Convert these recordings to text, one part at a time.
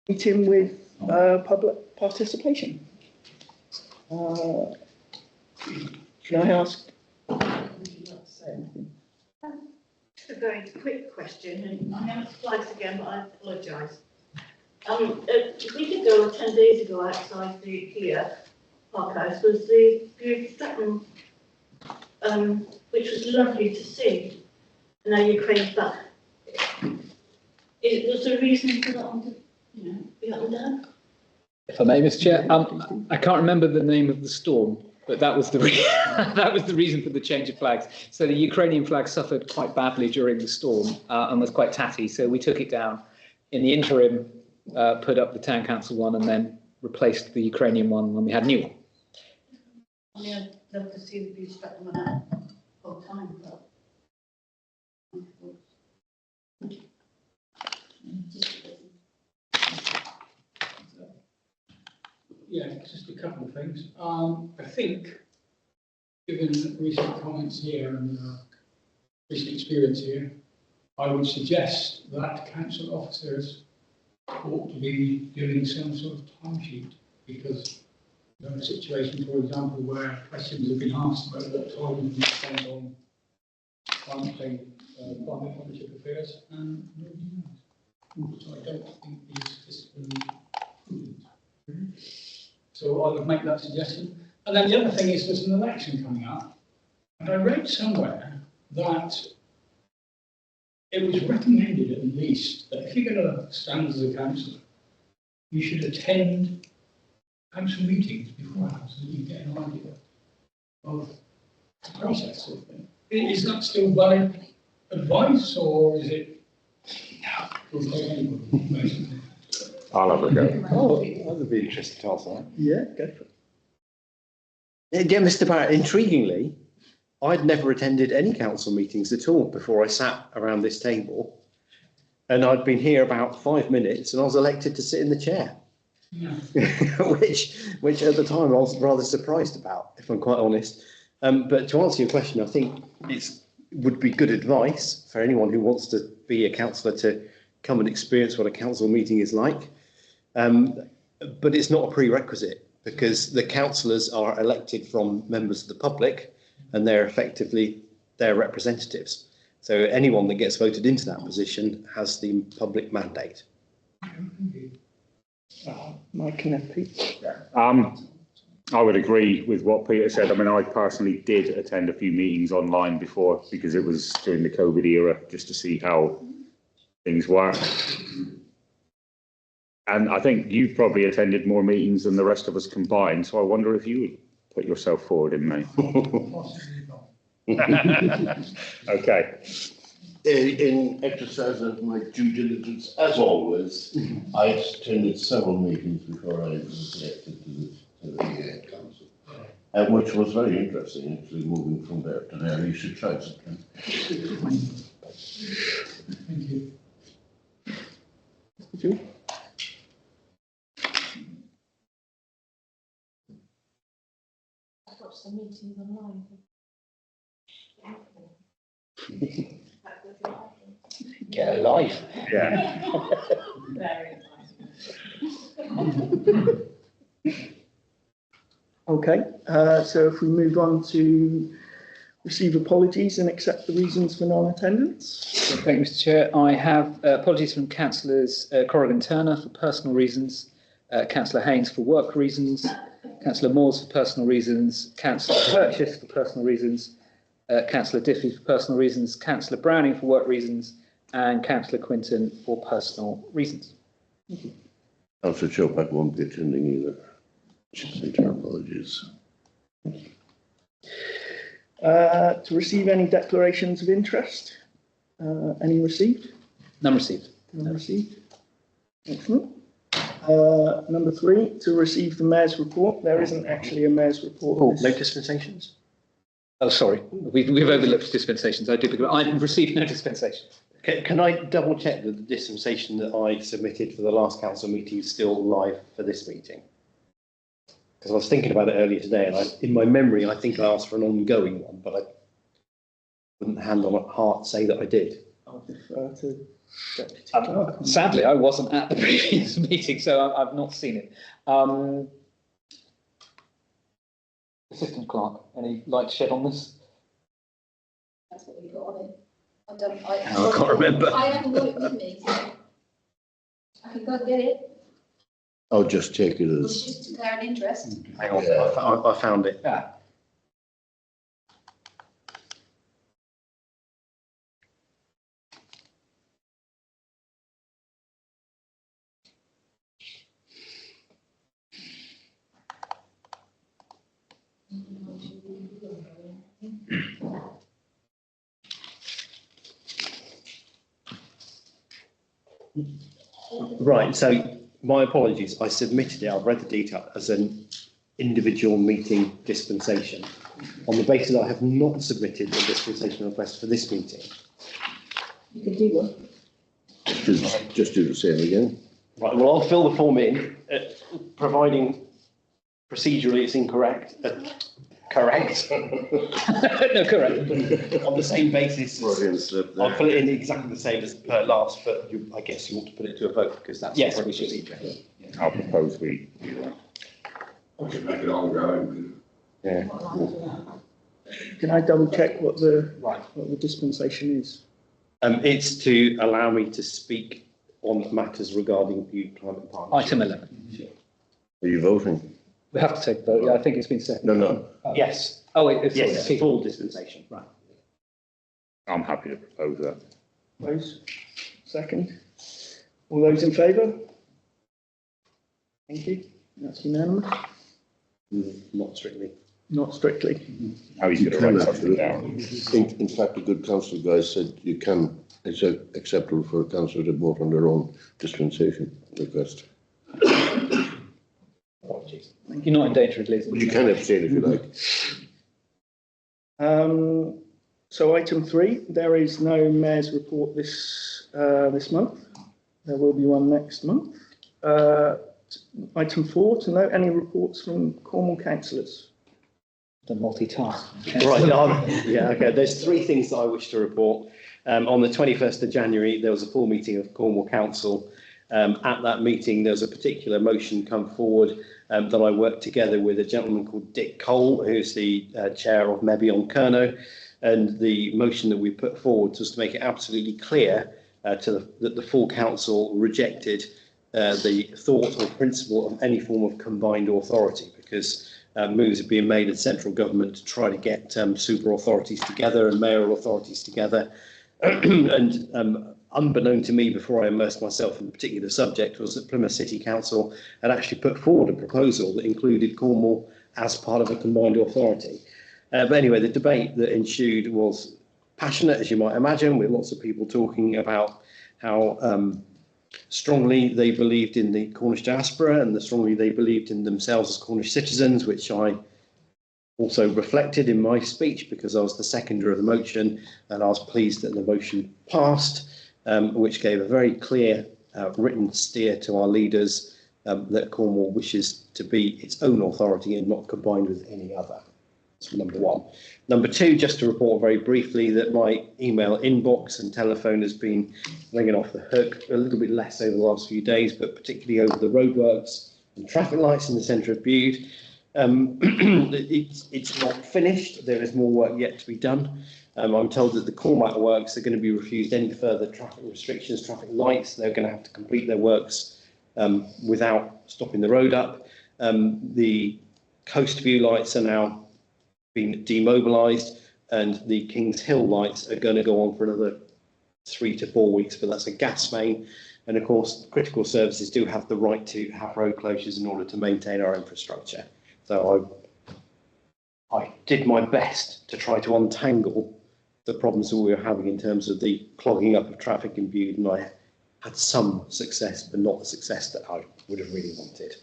meeting with public participation. Can I ask? Just a very quick question, and I know it's flags again, but I apologise. A week ago, or 10 days ago, outside the Parkhouse was the Bude-Stratton, which was lovely to see. And now Ukraine's back. Was there a reason for that one to, be up and down? If I may, Mr. Chair, I can't remember the name of the storm, but that was the that was the reason for the change of flags. So the Ukrainian flag suffered quite badly during the storm and was quite tatty. So we took it down. In the interim, put up the town council one and then replaced the Ukrainian one when we had a new one. I mean, I'd love to see the Bude-Stratton one out full time, but. Yeah, just a couple of things. I think, given recent comments here and recent experience here, I would suggest that council officers ought to be doing some sort of timesheet, because you have a situation, for example, where questions have been asked about what time you spend on climate partnership affairs, and nobody knows. So I don't think is prudent. So I would make that suggestion. And then the other thing is there's an election coming up, and I read somewhere that it was recommended at least that if you're going to stand as a councillor, you should attend council meetings beforehand so that you get an idea of the process sort of thing. Is that still valid advice, or is it? I'll have a go. Oh, that would be interesting to answer that. Yeah, go for it. Yeah, Mr. Barrett, intriguingly, I'd never attended any council meetings at all before I sat around this table. And I'd been here about 5 minutes and I was elected to sit in the chair. Yeah. which at the time I was rather surprised about, if I'm quite honest. But to answer your question, I think it would be good advice for anyone who wants to be a councillor to come and experience what a council meeting is like. But it's not a prerequisite, because the councillors are elected from members of the public and they're effectively their representatives. So anyone that gets voted into that position has the public mandate. Mike and Pete. I would agree with what Peter said. I mean, I personally did attend a few meetings online before, because it was during the COVID era, just to see how things work. And I think you've probably attended more meetings than the rest of us combined, so I wonder if you would put yourself forward in May. Okay. In exercise of my due diligence, as always, I attended several meetings before I was elected to the council, which was very interesting, actually, moving from there to there. You should try something. Thank you. I've watched some meetings online. Get a life. Yeah. Very Okay, so if we move on to receive apologies and accept the reasons for non-attendance. Thank you, Mr. Chair. I have apologies from councillors Corrigan Turner for personal reasons, Councillor Haynes for work reasons, Councillor Moores for personal reasons, Councillor Purchase for personal reasons, Councillor Diffie for personal reasons, Councillor Browning for work reasons, and Councillor Quinton for personal reasons. Councillor Chopak won't be attending either. She's sent her apologies. To receive any declarations of interest? Any received? None received. None received. Excellent. Number 3, to receive the Mayor's report. There isn't actually a Mayor's report. Oh, no dispensations? Oh, sorry. We've overlooked dispensations. I do. I've received no dispensation. Can I double check that the dispensation that I submitted for the last council meeting is still live for this meeting? Because I was thinking about it earlier today, and in my memory, I think I asked for an ongoing one, but I wouldn't hand on heart say that I did. I'll defer to Deputy Clerk. Sadly, I wasn't at the previous meeting, so I've not seen it. Assistant Clerk, any light shed on this? That's what we got on it. I can't remember. I haven't got it with me, so I can go and get it. I'll just take it It's as, just declare an interest. Hang on, Yeah. I found it. Yeah. Right, so my apologies. I submitted it. I've read the detail as an individual meeting dispensation. On the basis that I have not submitted a dispensation request for this meeting. You can do one. just do the same again. Right, well, I'll fill the form in, providing procedurally it's incorrect. Correct. No, correct. On the same basis, Freudian slip there. I'll fill it in exactly the same as per last, but I guess you want to put it to a vote because that's Yes, the we should. procedure. I'll propose we do that. I can make it ongoing. Yeah. Can I double check what the Right. dispensation is? It's to allow me to speak on matters regarding Bude Climate Partnership. Item 11. Are you voting? We have to take a vote. Yeah, I think it's been seconded. No. Yes, Oh, wait, it's yes, it's full dispensation. Right. I'm happy to propose that. Those, second. All those in favour? Thank you. That's unanimous. Not strictly. Not strictly. How he's going to write something down. In fact, the good council guy said you can, it's acceptable for a councillor to vote on their own dispensation request. Apologies. You're not in danger of losing. But you can abstain if you like. So item 3, there is no mayor's report this month. There will be one next month. Item 4, to note any reports from Cornwall councillors. The multitask. Right, yeah, okay. There's 3 things that I wish to report. On the 21st of January, there was a full meeting of Cornwall Council. At that meeting, there was a particular motion come forward that I worked together with a gentleman called Dick Cole, who's the chair of Mebion-Kernow. And the motion that we put forward was to make it absolutely clear that the full council rejected the thought or principle of any form of combined authority, because moves are being made in central government to try to get super authorities together and mayoral authorities together. And unbeknown to me, before I immersed myself in the particular subject, was that Plymouth City Council had actually put forward a proposal that included Cornwall as part of a combined authority. But anyway, the debate that ensued was passionate, as you might imagine, with lots of people talking about how strongly they believed in the Cornish diaspora and strongly they believed in themselves as Cornish citizens, which I also reflected in my speech because I was the seconder of the motion and I was pleased that the motion passed, which gave a very clear written steer to our leaders that Cornwall wishes to be its own authority and not combined with any other. That's number 1. Number 2, just to report very briefly that my email inbox and telephone has been ringing off the hook a little bit less over the last few days, but particularly over the roadworks and traffic lights in the centre of Bude. It's not finished. There is more work yet to be done. I'm told that the Cormac works are going to be refused any further traffic restrictions, traffic lights. They're going to have to complete their works without stopping the road up. The Coast View lights are now been demobilised, and the Kings Hill lights are going to go on for another 3 to 4 weeks, but that's a gas main. And of course, critical services do have the right to have road closures in order to maintain our infrastructure. So I did my best to try to untangle the problems that we were having in terms of the clogging up of traffic in Bude, and I had some success, but not the success that I would have really wanted.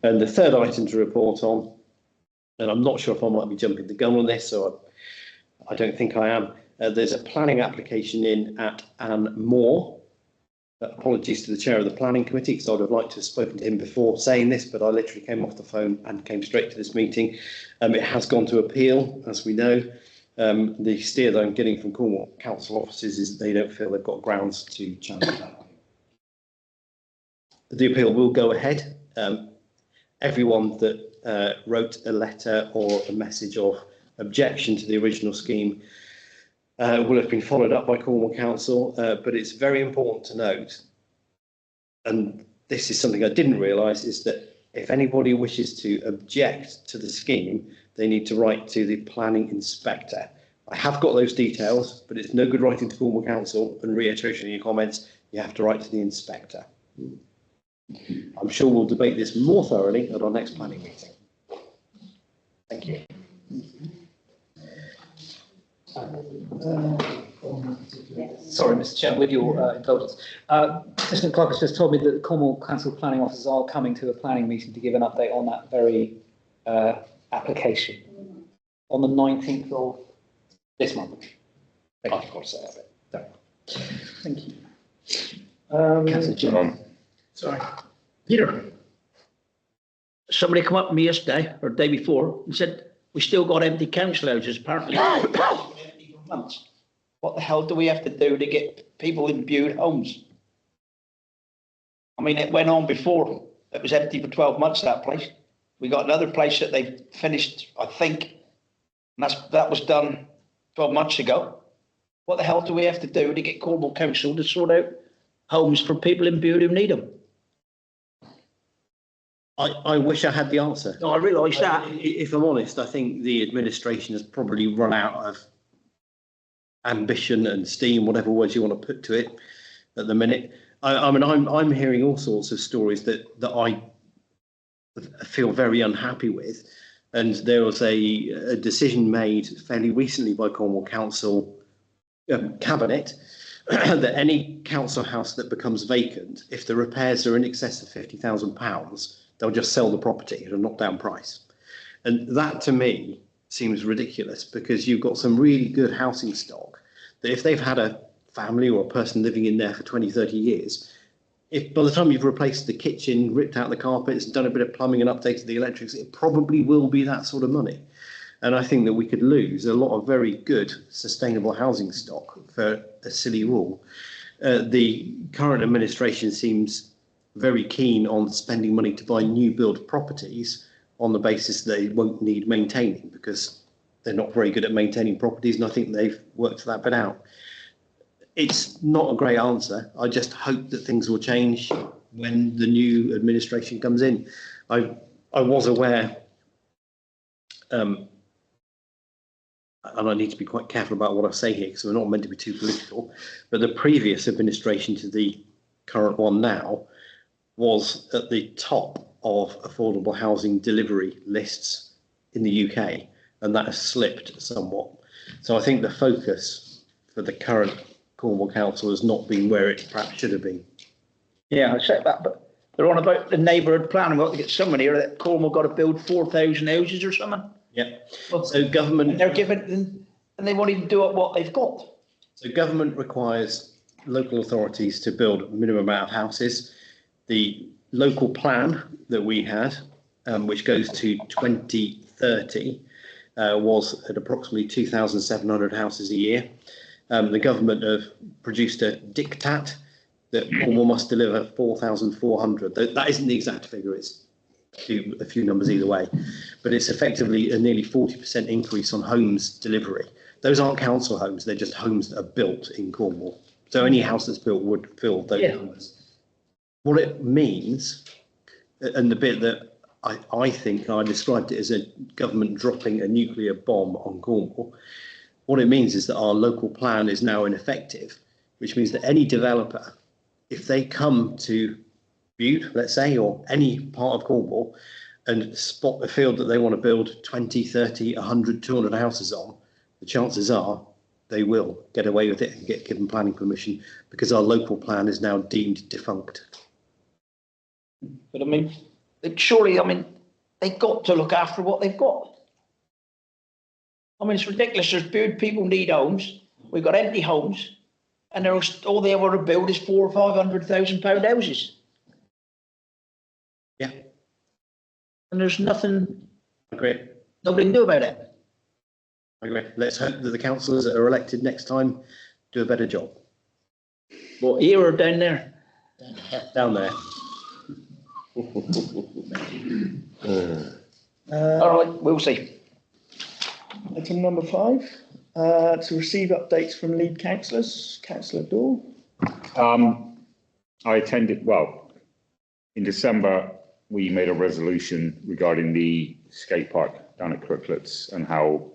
And the third item to report on, and I'm not sure if I might be jumping the gun on this, so I don't think I am. There's a planning application in at Anne Moore. Apologies to the chair of the planning committee, because I would have liked to have spoken to him before saying this, but I literally came off the phone and came straight to this meeting. It has gone to appeal, as we know. The steer that I'm getting from Cornwall council offices is they don't feel they've got grounds to challenge that. The appeal will go ahead. Everyone that wrote a letter or a message of objection to the original scheme will have been followed up by Cornwall Council, but it's very important to note, and this is something I didn't realise, is that if anybody wishes to object to the scheme, they need to write to the planning inspector. I have got those details, but it's no good writing to Cornwall Council and reiterating your comments. You have to write to the inspector. I'm sure we'll debate this more thoroughly at our next planning meeting. Thank you. Sorry, Mr. Chair, with your indulgence. Assistant Clerk has just told me that the Cornwall Council planning officers are coming to a planning meeting to give an update on that very application on the 19th of this month. I've got to say that bit. Thank you. Councillor Jim. Sorry. Peter, somebody come up to me yesterday or the day before and said, we still got empty council houses, apparently. Empty for months. What the hell do we have to do to get people in Bude homes? I mean, it went on before. It was empty for 12 months, that place. We got another place that they finished, I think, and that was done 12 months ago. What the hell do we have to do to get Cornwall Council to sort out homes for people in Bude who need them? I wish I had the answer. No, I realise that. If I'm honest, I think the administration has probably run out of ambition and steam, whatever words you want to put to it, at the minute. I mean, I'm hearing all sorts of stories that I feel very unhappy with. And there was a decision made fairly recently by Cornwall Council Cabinet that any council house that becomes vacant, if the repairs are in excess of £50,000, they'll just sell the property at a knockdown price. And that to me seems ridiculous, because you've got some really good housing stock that if they've had a family or a person living in there for 20, 30 years, if by the time you've replaced the kitchen, ripped out the carpets, done a bit of plumbing and updated the electrics, it probably will be that sort of money. And I think that we could lose a lot of very good sustainable housing stock for a silly rule. The current administration seems very keen on spending money to buy new build properties on the basis they won't need maintaining, because they're not very good at maintaining properties, and I think they've worked that bit out. It's not a great answer. I just hope that things will change when the new administration comes in. I was aware, and I need to be quite careful about what I say here because we're not meant to be too political, but the previous administration to the current one now was at the top of affordable housing delivery lists in the UK, and that has slipped somewhat. So I think the focus for the current Cornwall Council has not been where it perhaps should have been. Yeah, I said that, but they're on about the neighbourhood plan. We've got to get someone here that Cornwall got to build 4,000 houses or something. Yeah. Well, So government, and they're giving, and they won't even do what they've got. so government requires local authorities to build a minimum amount of houses. The local plan that we had, which goes to 2030, was at approximately 2,700 houses a year. The government have produced a diktat that Cornwall must deliver 4,400. That isn't the exact figure, it's a few numbers either way, but it's effectively a nearly 40% increase on homes delivery. Those aren't council homes, they're just homes that are built in Cornwall. So any house that's built would fill those numbers. What it means, and the bit that I think I described it as a government dropping a nuclear bomb on Cornwall, what it means is that our local plan is now ineffective, which means that any developer, if they come to Bude, let's say, or any part of Cornwall, and spot a field that they want to build 20, 30, 100, 200 houses on, the chances are they will get away with it and get given planning permission, because our local plan is now deemed defunct. But I mean, surely, I mean, they've got to look after what they've got. I mean, it's ridiculous. There's Bude people need homes. We've got empty homes, and all they want to build is £400,000 or £500,000 houses. Yeah. And there's nothing Agree. nobody can do about it. I agree. Let's hope that the councillors that are elected next time do a better job. What, here or down there? Down there. All right, we'll see. Item number 5, to receive updates from lead councillors. Councillor Daw. I attended, well, in December, we made a resolution regarding the skate park down at Crooklets and how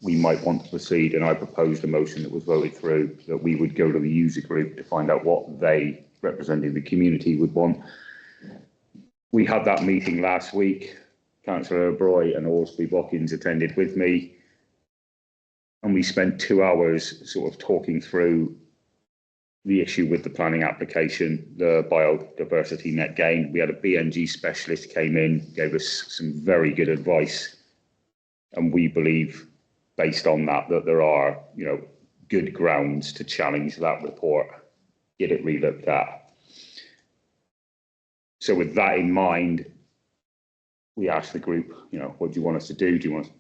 we might want to proceed. And I proposed a motion that was voted through that we would go to the user group to find out what they, representing the community, would want. We had that meeting last week. Councillor O'Brien and Orsby Bockins attended with me. And we spent 2 hours sort of talking through the issue with the planning application, the biodiversity net gain. We had a BNG specialist came in, gave us some very good advice. And we believe, based on that, that there are, you know, good grounds to challenge that report, get it relooked at. So with that in mind, we asked the group, you know, what do you want us to do? Do you want us?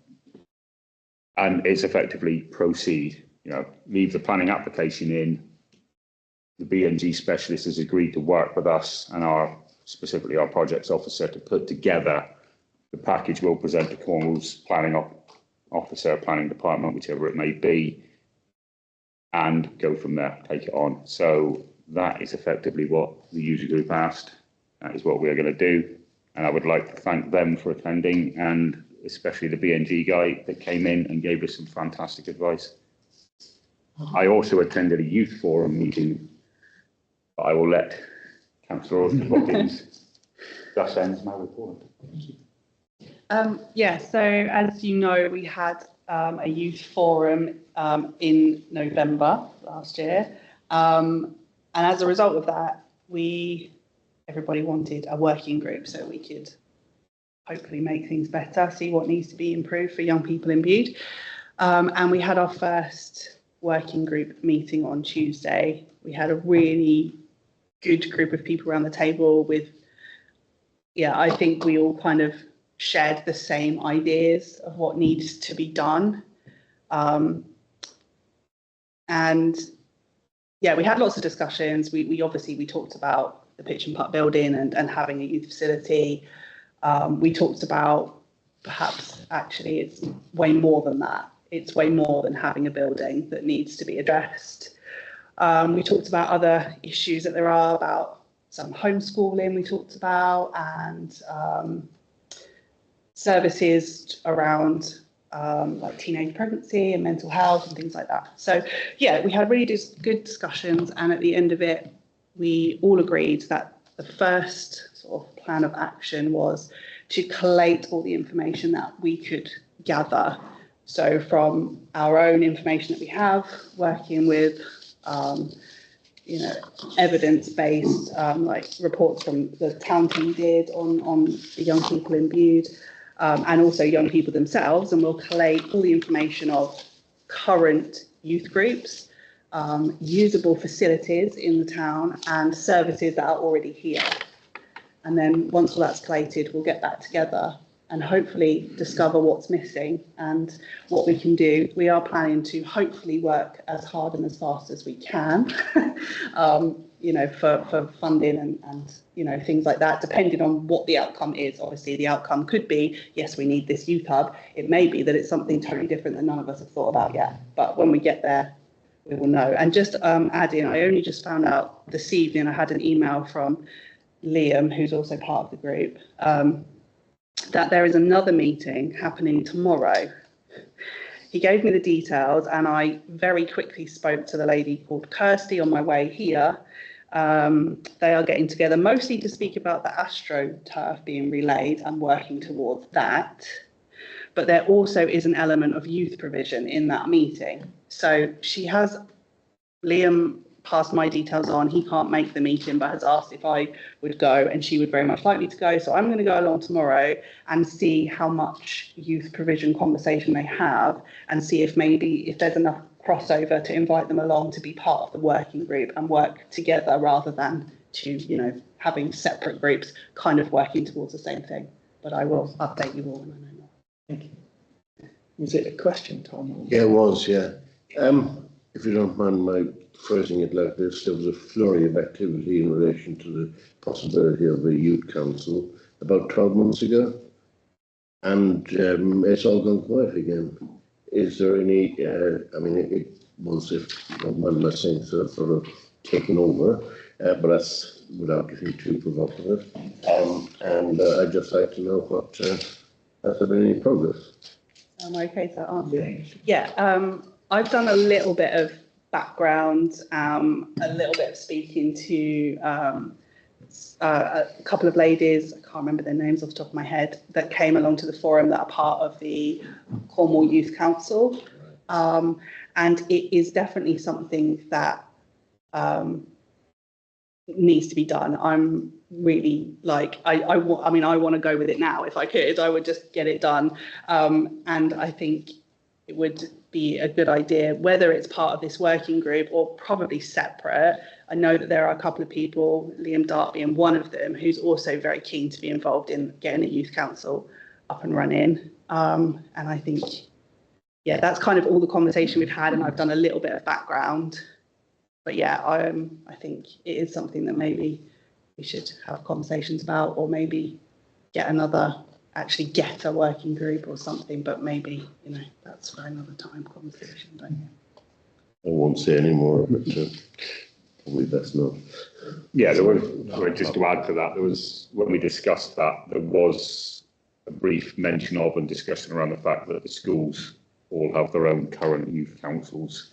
And it's effectively proceed, you know, leave the planning application in. The BNG specialist has agreed to work with us and specifically our projects officer to put together the package we'll present to Cornwall's planning officer, planning department, whichever it may be, and go from there, take it on. So that is effectively what the user group asked. That is what we are going to do. And I would like to thank them for attending, and especially the BNG guy that came in and gave us some fantastic advice. I also attended a youth forum meeting, but I will let Councillor Watkins. That ends my report. Yeah, so as you know, we had a youth forum in November last year. And as a result of that, everybody wanted a working group so we could hopefully make things better, see what needs to be improved for young people in Bude. And we had our first working group meeting on Tuesday. We had a really good group of people around the table with, I think we all kind of shared the same ideas of what needs to be done. And we had lots of discussions. We obviously talked about the pitch and putt building and having a youth facility. We talked about perhaps actually it's way more than that. It's way more than having a building that needs to be addressed. We talked about other issues that there are, about some homeschooling we talked about, and services around like teenage pregnancy and mental health and things like that. So we had really good discussions, and at the end of it, we all agreed that the first sort of plan of action was to collate all the information that we could gather. So from our own information that we have, working with, evidence-based, like reports from the town team did on the young people in Bude, and also young people themselves, and we'll collate all the information of current youth groups, usable facilities in the town, and services that are already here. And then once all that's collated, we'll get that together and hopefully discover what's missing and what we can do. We are planning to hopefully work as hard and as fast as we can, for funding and things like that, depending on what the outcome is. Obviously, the outcome could be, yes, we need this youth hub. It may be that it's something totally different that none of us have thought about yet. But when we get there, we will know. And just adding, I only just found out this evening, I had an email from Liam, who's also part of the group, that there is another meeting happening tomorrow. He gave me the details, and I very quickly spoke to the lady called Kirsty on my way here. They are getting together mostly to speak about the AstroTurf being relayed and working towards that. But there also is an element of youth provision in that meeting. So Liam passed my details on. He can't make the meeting, but has asked if I would go, and she would very much like me to go. So I'm going to go along tomorrow and see how much youth provision conversation they have, and see if there's enough crossover to invite them along to be part of the working group and work together, rather than having separate groups kind of working towards the same thing. But I will update you all when I know more. Thank you. Was it a question, Tom? Yeah, it was, yeah. If you don't mind my phrasing it like this, there was a flurry of activity in relation to the possibility of a youth council about 12 months ago. And it's all gone quiet again. Is there any, I mean, it was, if you don't mind my saying so, sort of taken over, but that's without getting too provocative. And I'd just like to know what, has there been any progress? Am I okay to answer? Yeah, I've done a little bit of background, a little bit of speaking to a couple of ladies, I can't remember their names off the top of my head, that came along to the forum that are part of the Cornwall Youth Council. And it is definitely something that needs to be done. I'm really like, I want to go with it now. If I could, I would just get it done. And I think it would be a good idea, whether it's part of this working group or probably separate. I know that there are a couple of people, Liam Dart being one of them, who's also very keen to be involved in getting a youth council up and running. And I think, yeah, that's kind of all the conversation we've had, and I've done a little bit of background. But yeah, I think it is something that maybe we should have conversations about, or maybe actually get a working group or something, but maybe, you know, that's for another time conversation, don't you? I won't say any more, but probably best not. Yeah, there was, just to add to that, there was, when we discussed that, there was a brief mention of and discussion around the fact that the schools all have their own current youth councils,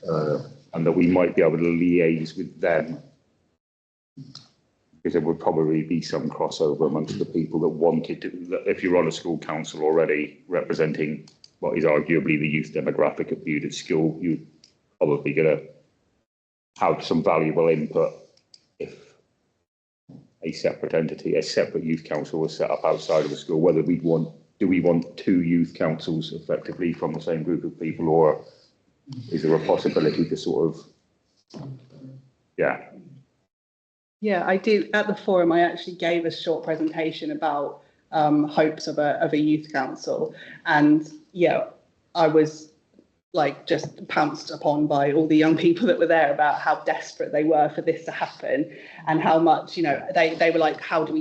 and that we might be able to liaise with them, because there would probably be some crossover amongst the people that wanted to, if you're on a school council already representing what is arguably the youth demographic at Bude School, you're probably going to have some valuable input if a separate entity, a separate youth council was set up outside of the school, whether do we want two youth councils effectively from the same group of people, or is there a possibility to sort of, yeah. Yeah, I do. At the forum, I actually gave a short presentation about hopes of a youth council, and yeah, I was like just pounced upon by all the young people that were there about how desperate they were for this to happen, and how much, you know, they were like, how do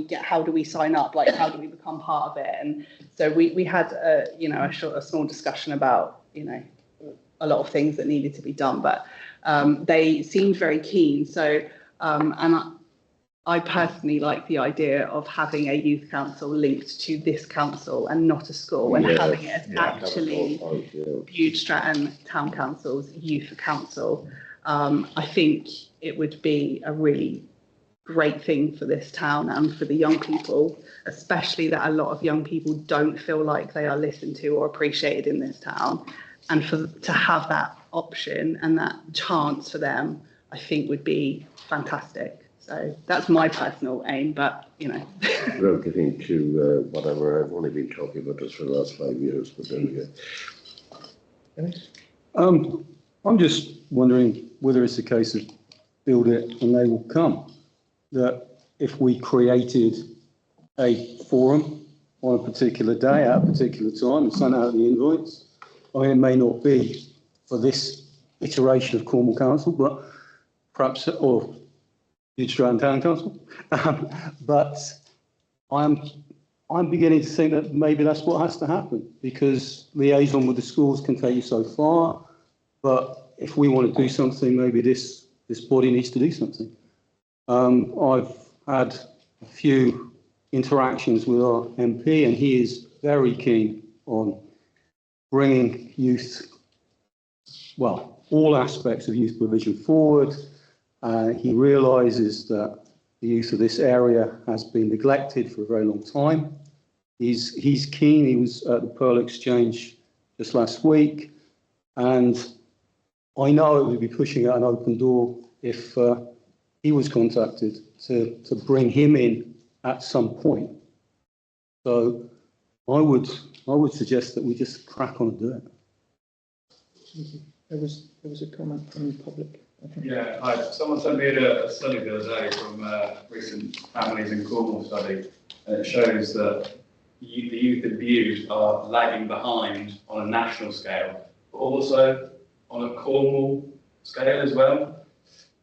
we sign up, like how do we become part of it? And so we had a small discussion about, you know, a lot of things that needed to be done, but they seemed very keen. So and I personally like the idea of having a youth council linked to this council and not a school, and having it as actually Bude-Stratton Town Council's youth council. I think it would be a really great thing for this town and for the young people, especially that a lot of young people don't feel like they are listened to or appreciated in this town. And to have that option and that chance for them, I think would be fantastic. So that's my personal aim, but, you know. Without getting to whatever, I've only been talking about this for the last 5 years, but there we go. I'm just wondering whether it's a case of build it and they will come. That if we created a forum on a particular day at a particular time and sent out the invites, I mean, it may not be for this iteration of Cornwall Council, but perhaps, or Bude-Stratton Town Council, but I'm beginning to think that maybe that's what has to happen, because liaison with the schools can take you so far, but if we want to do something, maybe this body needs to do something. I've had a few interactions with our MP, and he is very keen on bringing youth, well, all aspects of youth provision forward. He realises that the youth of this area has been neglected for a very long time. He's keen. He was at the Pearl Exchange just last week, and I know it would be pushing out an open door if he was contacted to bring him in at some point. So I would suggest that we just crack on and do it. There was a comment from the public. Yeah, hi. Someone sent me a study the other day from recent Families in Cornwall study, and it shows that the youth in Bude are lagging behind on a national scale, but also on a Cornwall scale as well,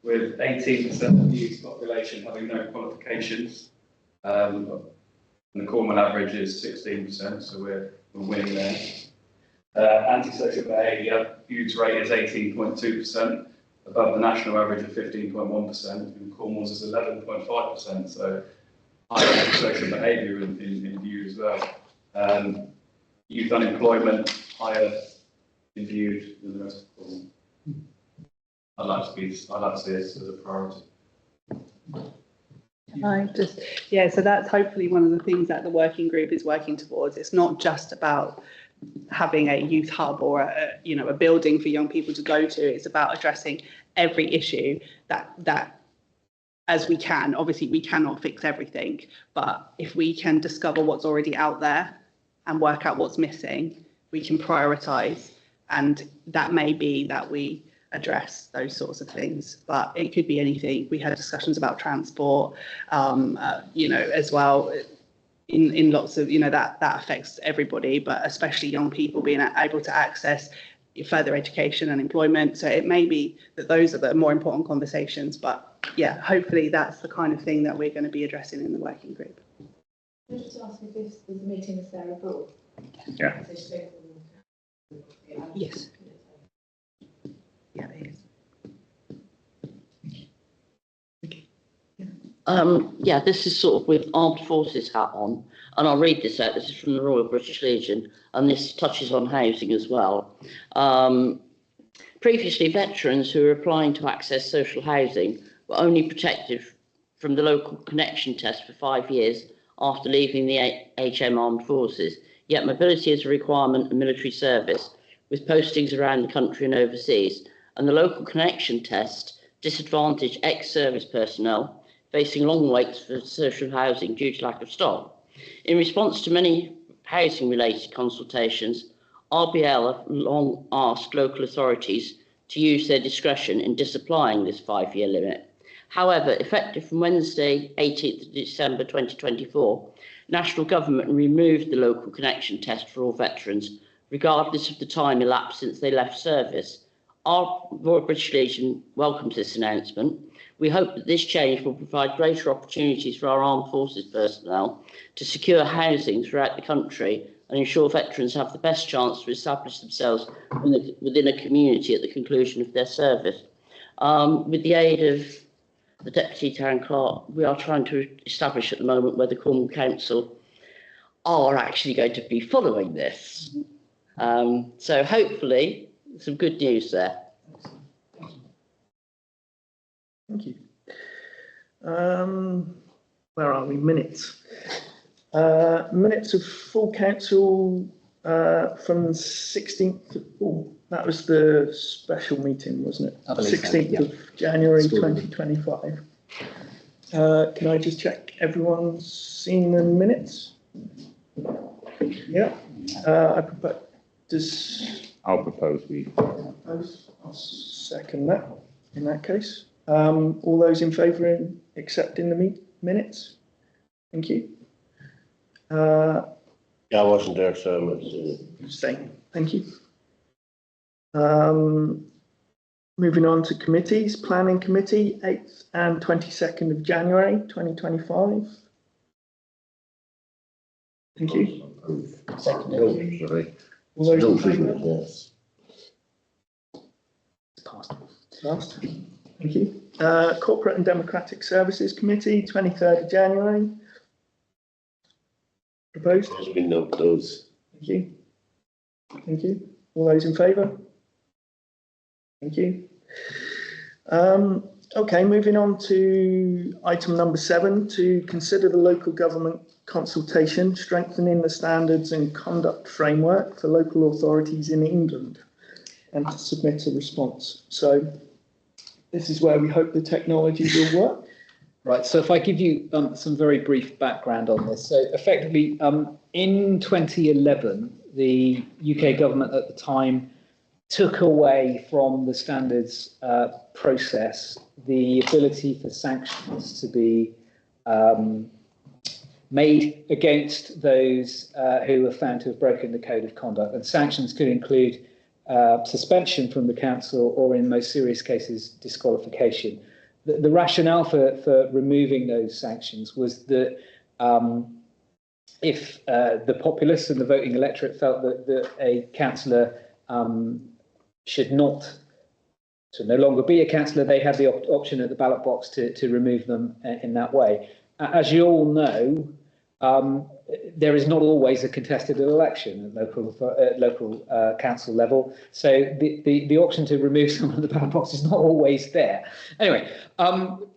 with 18% of the youth population having no qualifications. And the Cornwall average is 16%, so we're winning there. Antisocial behaviour, Bude's rate is 18.2%, above the national average of 15.1%, and Cornwall's is 11.5%, so high antisocial behaviour in Bude as well. Youth unemployment, higher in Bude than the rest of Cornwall. I'd like to see this as a priority. So that's hopefully one of the things that the working group is working towards. It's not just about having a youth hub or a building for young people to go to. It's about addressing every issue that as we can. Obviously, we cannot fix everything, but if we can discover what's already out there and work out what's missing, we can prioritise, and that may be that we address those sorts of things, but it could be anything. We had discussions about transport, as well, in lots of, that affects everybody, but especially young people being able to access further education and employment. So it may be that those are the more important conversations, but yeah, hopefully that's the kind of thing that we're going to be addressing in the working group. Can I just ask if this was a meeting with Sarah Broad? Yeah. Yes. Yeah, it is. This is sort of with armed forces hat on, and I'll read this out. This is from the Royal British Legion, and this touches on housing as well. Previously, veterans who were applying to access social housing were only protected from the local connection test for 5 years after leaving the HM Armed Forces, yet mobility is a requirement of military service, with postings around the country and overseas, and the local connection test disadvantaged ex-service personnel facing long waits for social housing due to lack of stock. In response to many housing-related consultations, RBL have long asked local authorities to use their discretion in disapplying this 5-year limit. However, effective from Wednesday, 18th of December 2024, national government removed the local connection test for all veterans, regardless of the time elapsed since they left service. Our Royal British Legion welcomes this announcement. We hope that this change will provide greater opportunities for our armed forces personnel to secure housing throughout the country and ensure veterans have the best chance to establish themselves within a community at the conclusion of their service. With the aid of the Deputy Town Clerk, we are trying to establish at the moment whether Cornwall Council are actually going to be following this. So hopefully some good news there. Thank you. Where are we? Minutes. Minutes of full council from 16th. Oh, that was the special meeting, wasn't it? 16th of January 2025. Can I just check everyone's seen the minutes? Yeah. I'll propose we. I'll second that in that case. All those in favour in accepting the minutes? Thank you. I wasn't there, so I'm abstaining. Thank you. Moving on to committees. Planning Committee, 8th and 22nd of January 2025. Thank you. sorry. All those in favour? Yes. Passed. Thank you. Corporate and Democratic Services Committee, 23rd of January. Proposed? There's been no those. Thank you. Thank you. All those in favour? Thank you. Okay, moving on to item number 7, to consider the local government consultation, strengthening the standards and conduct framework for local authorities in England, and to submit a response. So this is where we hope the technology will work. Right, so if I give you some very brief background on this. So effectively, in 2011, the UK government at the time took away from the standards process the ability for sanctions to be made against those who are found to have broken the code of conduct. And sanctions could include suspension from the council, or in most serious cases, disqualification. The rationale for removing those sanctions was that if the populace and the voting electorate felt that a councillor should no longer be a councillor, they had the option at the ballot box to remove them in that way. As you all know, there is not always a contested election at local council level, so the option to remove someone at the ballot box is not always there. Anyway,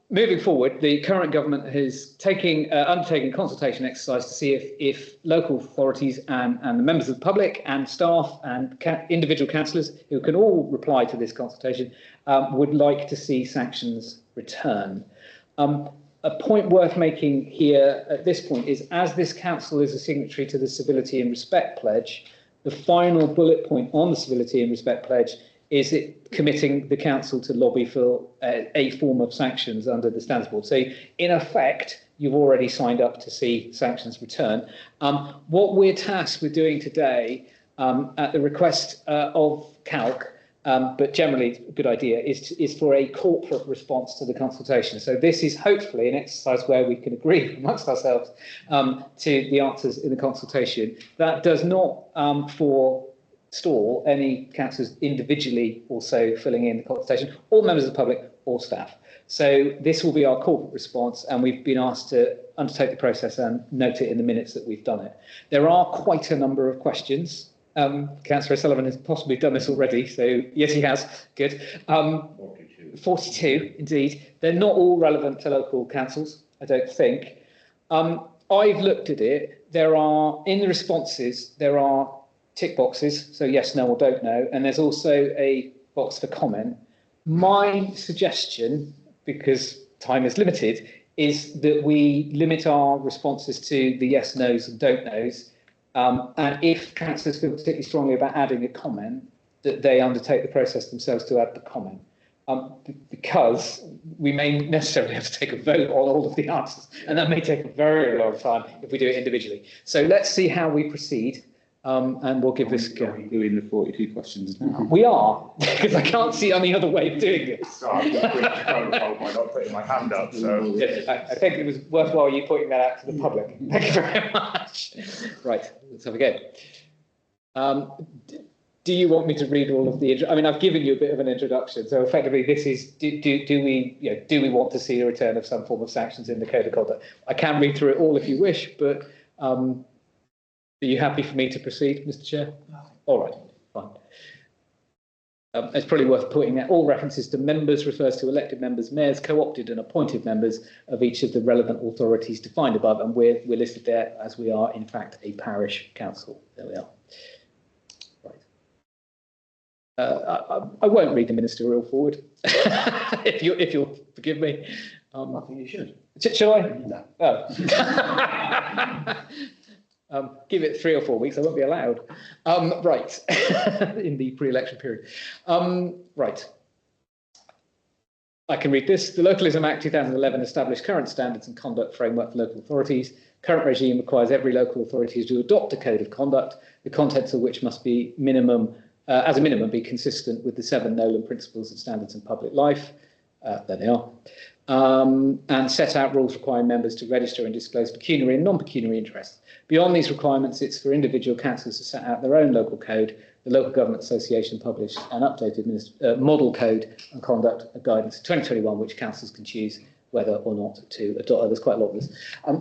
moving forward, the current government has undertaken consultation exercise to see if local authorities and the members of the public and staff and individual councillors who can all reply to this consultation would like to see sanctions return. A point worth making here at this point is, as this council is a signatory to the Civility and Respect Pledge, the final bullet point on the Civility and Respect Pledge is it committing the council to lobby for a form of sanctions under the Standards Board. So in effect, you've already signed up to see sanctions return. What we're tasked with doing today, at the request of CALC, but generally a good idea, is for a corporate response to the consultation. So this is hopefully an exercise where we can agree amongst ourselves to the answers in the consultation. That does not forestall any councillors individually also filling in the consultation, or members of the public or staff. So this will be our corporate response, and we've been asked to undertake the process and note it in the minutes that we've done it. There are quite a number of questions. Councillor O'Sullivan has possibly done this already, so yes, he has. Good. 42, indeed. They're not all relevant to local councils, I don't think. I've looked at it. There are, in the responses, there are tick boxes, so yes, no, or don't know, and there's also a box for comment. My suggestion, because time is limited, is that we limit our responses to the yes, no's and don't knows. And if councillors feel particularly strongly about adding a comment, that they undertake the process themselves to add the comment. Because we may necessarily have to take a vote on all of the answers, and that may take a very long time if we do it individually. So let's see how we proceed, and we'll give this a go. Doing the 42 questions now. We are, because I can't see any other way of doing this. So I'm just quick protocol by not putting my hand up. So yeah, I think it was worthwhile you pointing that out to the public. Thank you very much. Right, let's have a go. Do you want me to read all of the? I mean, I've given you a bit of an introduction. So effectively, this is: do we want to see a return of some form of sanctions in the Code of Conduct? I can read through it all if you wish, but are you happy for me to proceed, Mr. Chair? No. All right, fine. It's probably worth pointing that all references to members refers to elected members, mayors, co-opted and appointed members of each of the relevant authorities defined above, and we're listed there as we are, in fact, a parish council. There we are. I won't read the ministerial forward, if you'll forgive me. I think you should. Shall I? No. Oh. Give it 3 or 4 weeks, I won't be allowed. Right, in the pre-election period. Right. I can read this. The Localism Act 2011 established current standards and conduct framework for local authorities. Current regime requires every local authority to adopt a code of conduct, the contents of which must be as a minimum, be consistent with the 7 Nolan principles of standards in public life. There they are. And set out rules requiring members to register and disclose pecuniary and non-pecuniary interests. Beyond these requirements, it's for individual councils to set out their own local code. The Local Government Association published an updated model code and conduct guidance 2021, which councils can choose whether or not to adopt. There's quite a lot of this.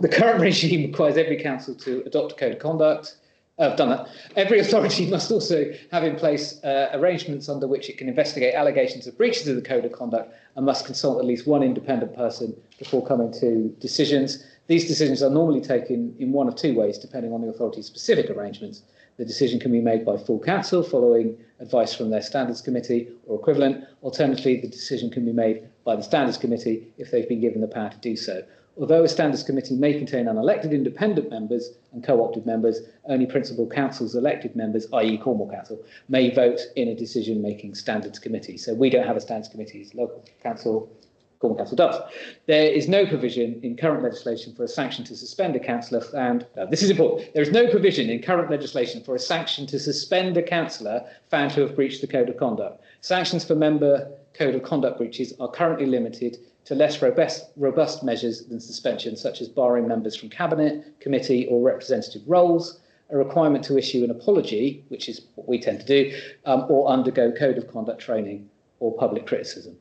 The current regime requires every council to adopt a code of conduct. I've done that. Every authority must also have in place arrangements under which it can investigate allegations of breaches of the code of conduct and must consult at least one independent person before coming to decisions. These decisions are normally taken in one of 2 ways, depending on the authority's specific arrangements. The decision can be made by full council following advice from their standards committee or equivalent. Alternatively, the decision can be made by the standards committee if they've been given the power to do so. Although a standards committee may contain unelected independent members and co-opted members, only principal council's elected members, i.e. Cornwall Council, may vote in a decision-making standards committee. So we don't have a standards committee, it's local council Cornwall Council does. There is no provision in current legislation for a sanction to suspend a councillor, and this is important. There is no provision in current legislation for a sanction to suspend a councillor found to have breached the code of conduct. Sanctions for member code of conduct breaches are currently limited to less robust measures than suspension, such as barring members from cabinet, committee, or representative roles, a requirement to issue an apology, which is what we tend to do, or undergo code of conduct training or public criticism.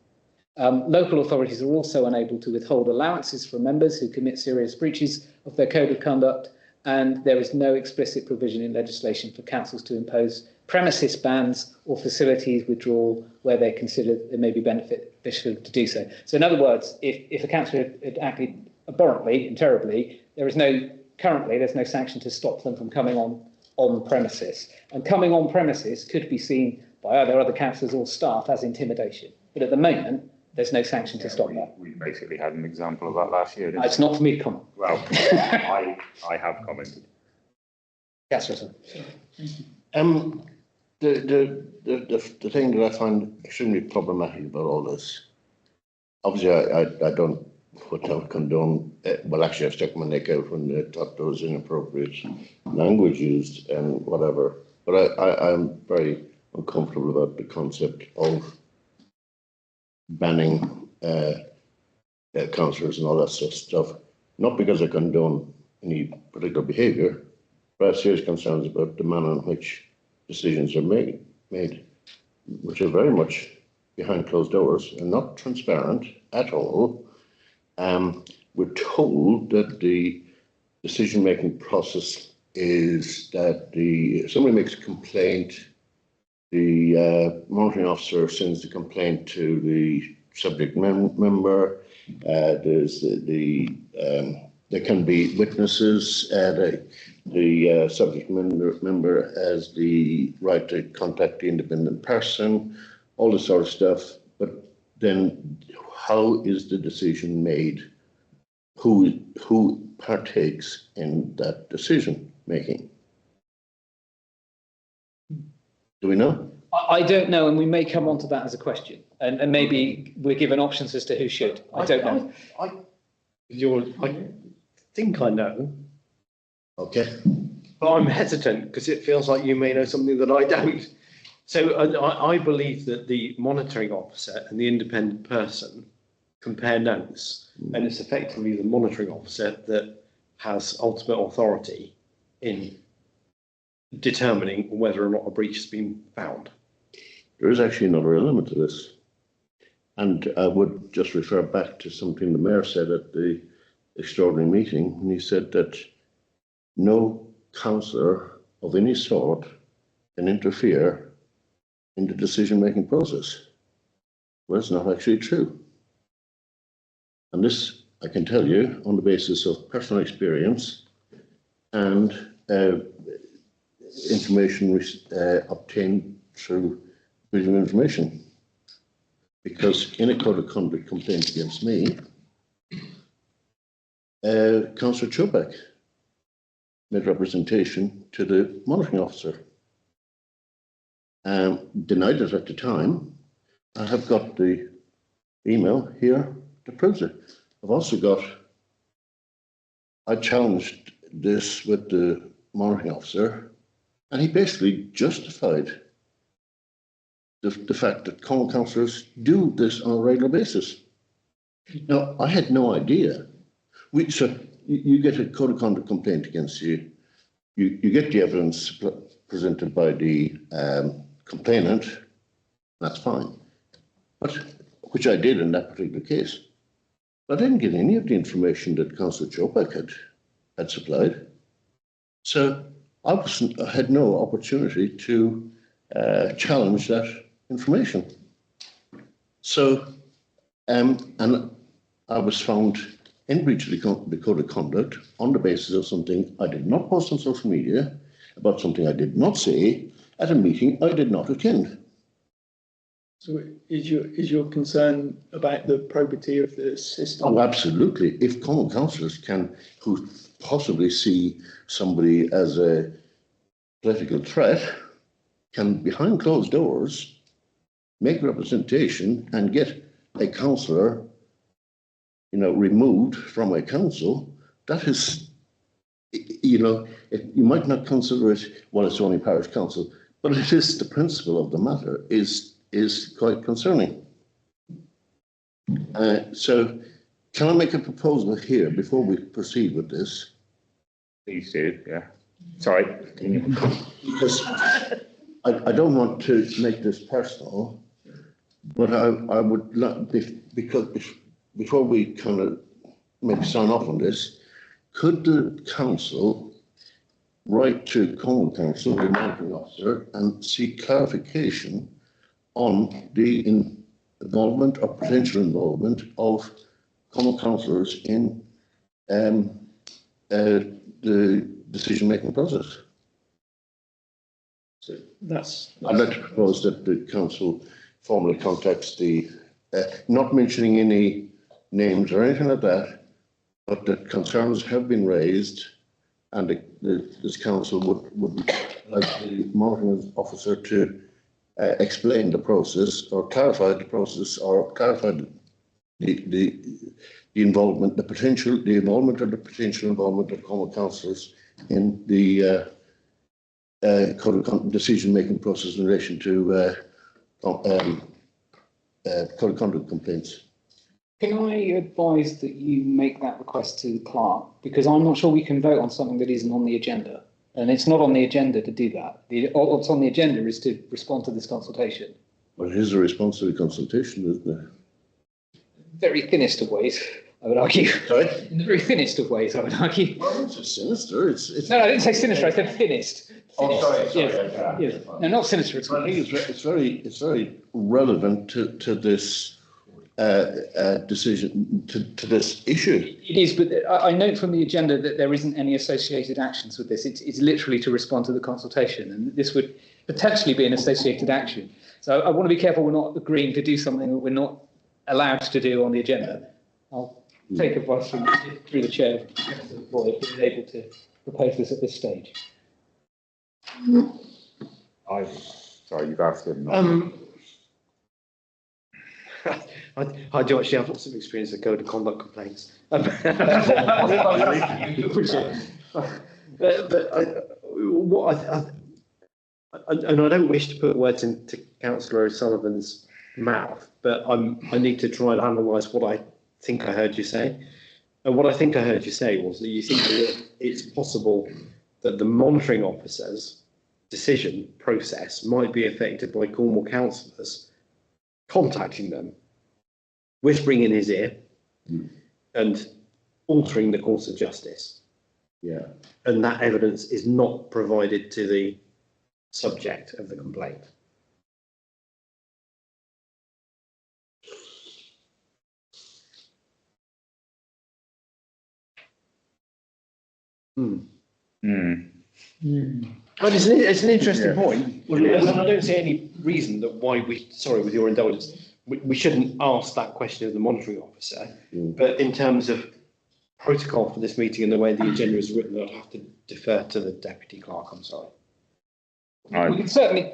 Local authorities are also unable to withhold allowances from members who commit serious breaches of their code of conduct, and there is no explicit provision in legislation for councils to impose premises bans or facilities withdrawal where they consider it may be beneficial to do so. So in other words, if a councillor had acted abhorrently and terribly, there's no sanction to stop them from coming on premises. And coming on premises could be seen by either other councillors or staff as intimidation. But at the moment, there's no sanction to stop that. We basically had an example of that last year, didn't we? It's not for me to comment. Well, I have commented. Yes, sir. The thing that I find extremely problematic about all this, obviously I don't condone, well actually I stuck my neck out when they thought there was inappropriate language used and whatever, but I'm very uncomfortable about the concept of banning councillors and all that sort of stuff, not because I condone any particular behaviour, but I have serious concerns about the manner in which decisions are made, which are very much behind closed doors and not transparent at all. We're told that the decision-making process is that somebody makes a complaint, the monitoring officer sends the complaint to the subject member. There can be witnesses. The subject member has the right to contact the independent person, all this sort of stuff. But then how is the decision made? Who partakes in that decision making? Do we know? I don't know, and we may come on to that as a question. And maybe we're given options as to who should. I don't know. I think I know. Okay. But I'm hesitant because it feels like you may know something that I don't. So I believe that the monitoring officer and the independent person compare notes, and it's effectively the monitoring officer that has ultimate authority in determining whether or not a breach has been found. There is actually another element to this. And I would just refer back to something the Mayor said at the extraordinary meeting, and he said that no councillor of any sort can interfere in the decision-making process. Well, it's not actually true. And this, I can tell you, on the basis of personal experience and information obtained through freedom of information. Because in a code of conduct complaint against me, Councillor Chubak made representation to the monitoring officer. Denied it at the time. I have got the email here that proves it. I've also got, I challenged this with the monitoring officer, and he basically justified the fact that common councillors do this on a regular basis. Now, I had no idea. So you get a code of conduct complaint against you, you get the evidence presented by the complainant, that's fine, but which I did in that particular case. But I didn't get any of the information that Councillor Chopak had supplied. So I had no opportunity to challenge that information. So, and I was found in breach of the code of conduct on the basis of something I did not post on social media, about something I did not say at a meeting I did not attend. So is your concern about the probity of the system? Oh, absolutely. If common councillors who possibly see somebody as a political threat, can behind closed doors make representation and get a councillor removed from a council, that is, you might not consider it, well, it's only parish council, but it is the principle of the matter is quite concerning. So can I make a proposal here before we proceed with this? Please do, yeah. Sorry. Because I don't want to make this personal, but I would like, because before we kind of maybe sign off on this, could the council write to Cornwall Council, the monitoring officer, and seek clarification on the involvement or potential involvement of Cornwall councillors in the decision-making process? So I'd like to propose that the council formally contacts the, not mentioning any names or anything like that, but that concerns have been raised, and this council would like the monitoring officer to explain the process or clarify the process or clarify the involvement, the involvement or the potential involvement of Cornwall councillors in the decision-making process in relation to code of conduct complaints. Can I advise that you make that request to the clerk? Because I'm not sure we can vote on something that isn't on the agenda. And it's not on the agenda to do that. What's on the agenda is to respond to this consultation. Well, it is a response to the consultation, isn't it? Very thinnest of ways, I would argue. Sorry? In the very thinnest of ways, I would argue. Well, it's sinister. It's No, I didn't say sinister, I said thinnest. Oh, sorry. Yes. No, not sinister. I think it's very relevant to this decision, to this issue. It is, but I note from the agenda that there isn't any associated actions with this. It's literally to respond to the consultation, and this would potentially be an associated action. So I want to be careful we're not agreeing to do something that we're not allowed to do on the agenda. I'll take advice through the chair of Boyd, who is able to propose this at this stage. Sorry, you've asked him. I do actually have lots of experience with code of conduct complaints. But and I don't wish to put words into Councillor O'Sullivan's mouth, but I need to try and analyse what I think I heard you say. And what I think I heard you say was that you think that it's possible that the monitoring officer's decision process might be affected by Cornwall councillors contacting them, whispering in his ear, and altering the course of justice. Yeah. And that evidence is not provided to the subject of the complaint. But it's an interesting point. And I don't see any reason that why with your indulgence, we shouldn't ask that question of the monitoring officer. But in terms of protocol for this meeting and the way the agenda is written, I'd have to defer to the deputy clerk. I'm sorry. We can certainly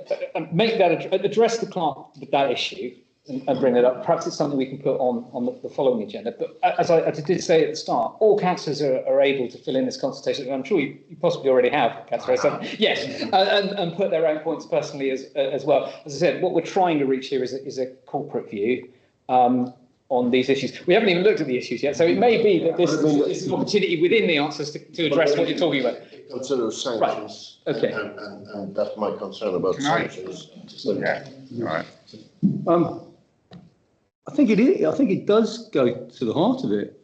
make that address the clerk with that issue and bring it up. Perhaps it's something we can put on the following agenda. But as I did say at the start, all councillors are able to fill in this consultation, and I'm sure you possibly already have, Councillor O'Sullivan. Yes, and put their own points personally as well. As I said, what we're trying to reach here is a corporate view on these issues. We haven't even looked at the issues yet, so it may be that this is an opportunity within the answers to address what you're talking about. Consider sanctions. Right. Okay. And that's my concern about sanctions. Yeah. All right. I think it does go to the heart of it.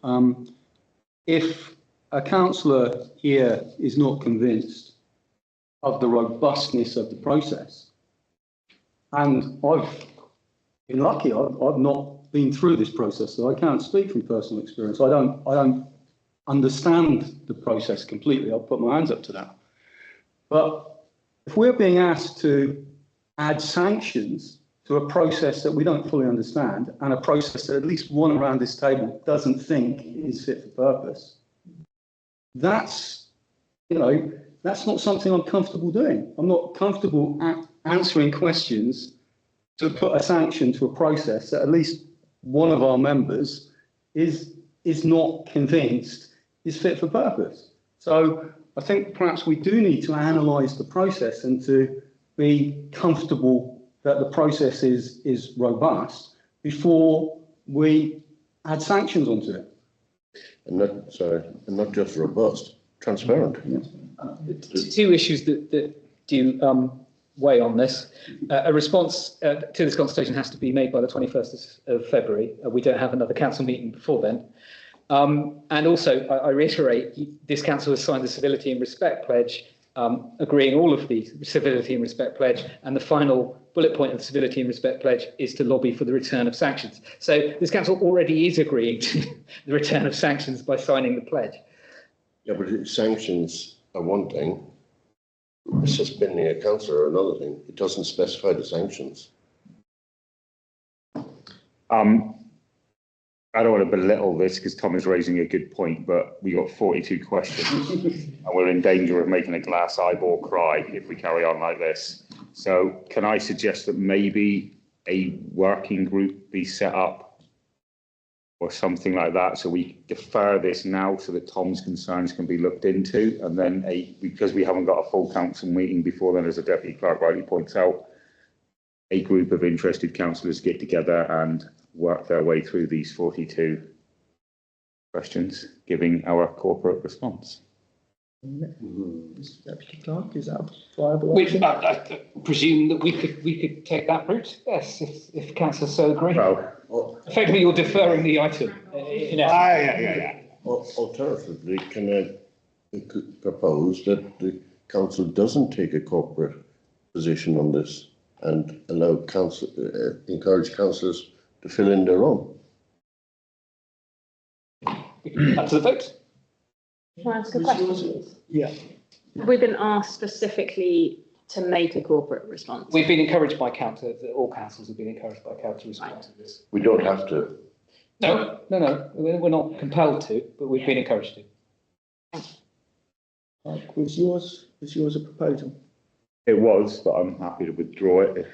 If a councillor here is not convinced of the robustness of the process, and I've been lucky, I've not been through this process, so I can't speak from personal experience. I don't understand the process completely. I'll put my hands up to that. But if we're being asked to add sanctions to a process that we don't fully understand, and a process that at least one around this table doesn't think is fit for purpose, that's not something I'm comfortable doing. I'm not comfortable answering questions to put a sanction to a process that at least one of our members is is not convinced is fit for purpose. So I think perhaps we do need to analyse the process and to be comfortable that the process is robust before we add sanctions onto it. And not just robust, transparent. Two issues that do weigh on this. A response to this consultation has to be made by the 21st of February. We don't have another council meeting before then. And also, I reiterate, this council has signed the Civility and Respect Pledge, agreeing all of the Civility and Respect Pledge, and the final bullet point of the Civility and Respect Pledge is to lobby for the return of sanctions. So this council already is agreeing to the return of sanctions by signing the pledge. Yeah, but sanctions are one thing. Suspending a councillor are another thing. It doesn't specify the sanctions. I don't want to belittle this because Tom is raising a good point, but we got 42 questions and we're in danger of making a glass eyeball cry if we carry on like this. So can I suggest that maybe a working group be set up or something like that, so we defer this now so that Tom's concerns can be looked into, and then because we haven't got a full council meeting before then, as the Deputy Clerk rightly points out, a group of interested councillors get together and work their way through these 42 questions, giving our corporate response. Deputy Clerk, is that a viable option? I presume that we could take that route, yes, if councillors so agree. Well, Effectively, you're deferring the item. In essence. alternatively, can I propose that the council doesn't take a corporate position on this and allow encourage councillors to fill in their own? Up to the vote. Can I ask a question, please? Yeah. Have we been asked specifically to make a corporate response? We've been encouraged by council, all councils have been encouraged by council to respond to this. We don't have to. No, we're not compelled to, but we've been encouraged to. Like, was yours a proposal? It was, but I'm happy to withdraw it if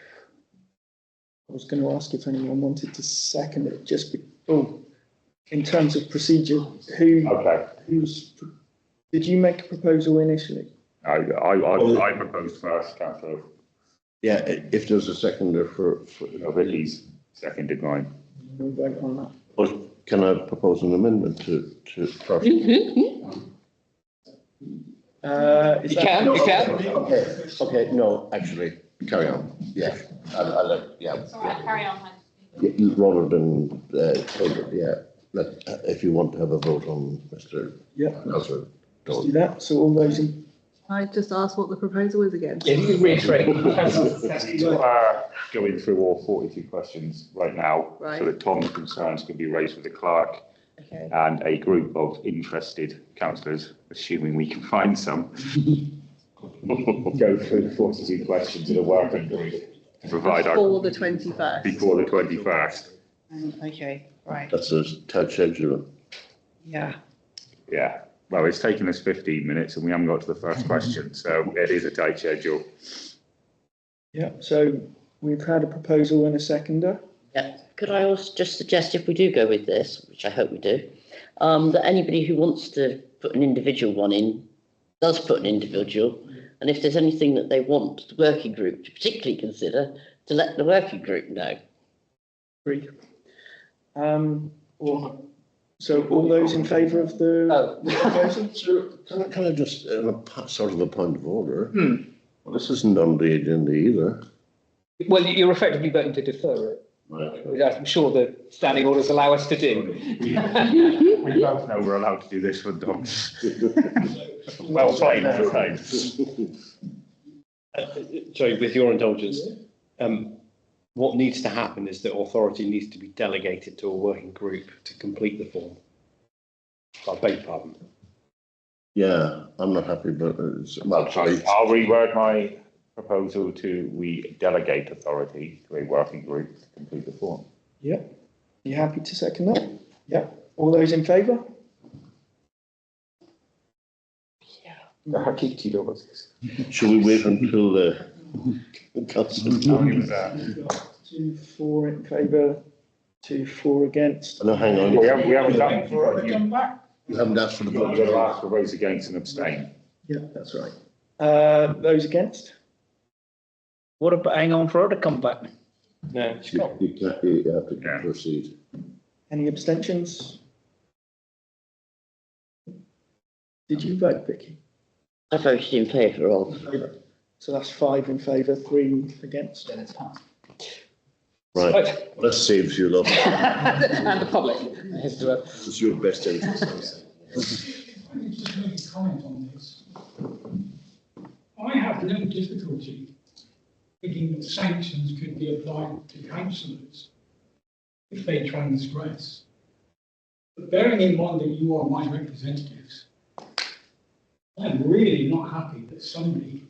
I was going to ask if anyone wanted to second it, in terms of procedure, did you make a proposal initially? I proposed first, councillor. Yeah, if there's a seconder for Vicky's seconded mine. We'll vote on that. Or can I propose an amendment to first? You can. Okay, no, actually, carry on. Yeah, I'll let, yeah. Carry on. Yeah, rather than, if you want to have a vote on Mr. Councillor. Let's do that. So all those in. I just asked what the proposal is again. Yeah, you can reiterate. Going through all 42 questions right now, so that Tom's concerns can be raised with the clerk. Okay. And a group of interested councillors, assuming we can find some, go through the 42 questions in a working group to provide before the 21st. Before the 21st. Okay, right. That's a tight schedule. Yeah. Yeah. Well, it's taken us 15 minutes and we haven't got to the first question, so it is a tight schedule. Yeah. So we've had a proposal and a seconder. Yeah. Could I also just suggest, if we do go with this, which I hope we do, that anybody who wants to put an individual one in does put an individual, and if there's anything that they want the working group to particularly consider, to let the working group know. Agreed. So all those in favour of the proposal? So can I just, sort of a point of order? Well, this isn't on the agenda either. Well, you're effectively voting to defer it. Right. Which I'm sure the standing orders allow us to do. We both know we're allowed to do this for dogs. Well played, well played. Sorry, with your indulgence, what needs to happen is that authority needs to be delegated to a working group to complete the form. I beg your pardon. Yeah, I'm not happy, but well, sorry. I'll reword my proposal to we delegate authority to a working group to complete the form. Yeah. You happy to second that? Yeah. All those in favour? Should we wait until the council? 2, 4 in favour, 2, 4 against. No, hang on. We haven't done. For it to come back. You haven't asked for the You've vote. got to ask for votes against and abstain. Yeah, that's right. Those against? What about, hang on for her to come back? No, You have to Yeah. proceed. Any abstentions? Did you vote, Vicky? I voted in favour of. So that's 5 in favour, 3 against. Then it's passed. Right, that saves you a lot. And the public. Here's to it. It's your best interest. I can just make a comment on this. I have no difficulty thinking that sanctions could be applied to councillors if they transgress. But bearing in mind that you are my representatives, I'm really not happy that somebody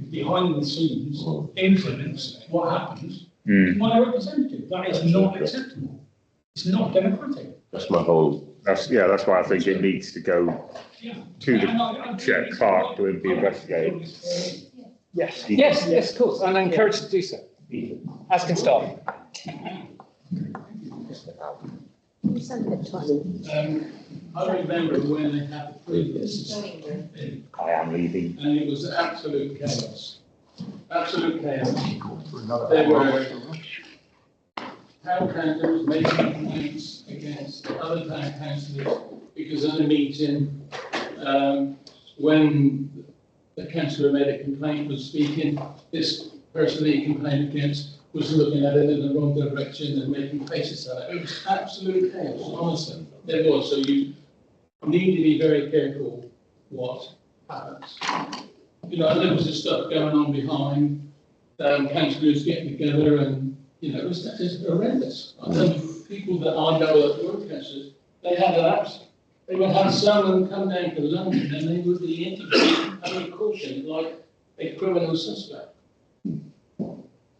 behind the scenes influence what happens to my representative. That is not acceptable. It's not democratic. That's my whole. That's why I think it needs to go Yeah. to the chair clerk to be investigated. Yes. Yes, of course, and I'm encouraged to do so, as can staff. I remember when they had the previous, I am leaving. and it was absolute chaos. Absolute chaos. They were town councillors making complaints against other town councillors because at a meeting, when the councillor made a complaint was speaking, this person he complained against was looking at it in the wrong direction and making faces at it. It was absolute chaos, honestly. There was. So you need to be very careful what happens. You know, and there was this stuff going on behind, councillors getting together and, you know, it was horrendous. I know people that I know that were councillors, they had an absence. They would have someone come down to London and they would be interviewed under caution like a criminal suspect.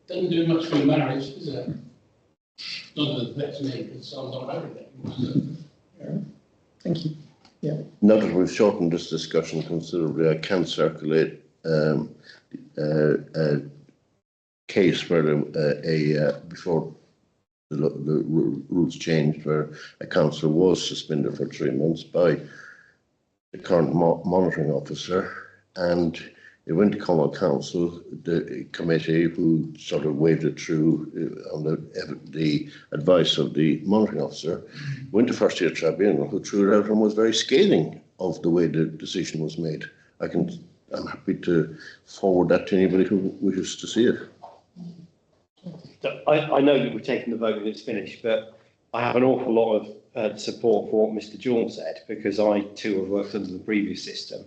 Doesn't do much for marriage, does it? Not that it affects me because I'm not married. Thank you. Yeah. Now that we've shortened this discussion considerably, I can circulate a case where before the rules changed, where a councillor was suspended for 3 months by the current monitoring officer, and it went to Common Council, the committee who sort of waved it through on the advice of the monitoring officer, went to First Year Tribunal, who threw it out and was very scathing of the way the decision was made. I'm happy to forward that to anybody who wishes to see it. I know that we've taken the vote and it's finished, but I have an awful lot of support for what Mr. Jordan said, because I too have worked under the previous system,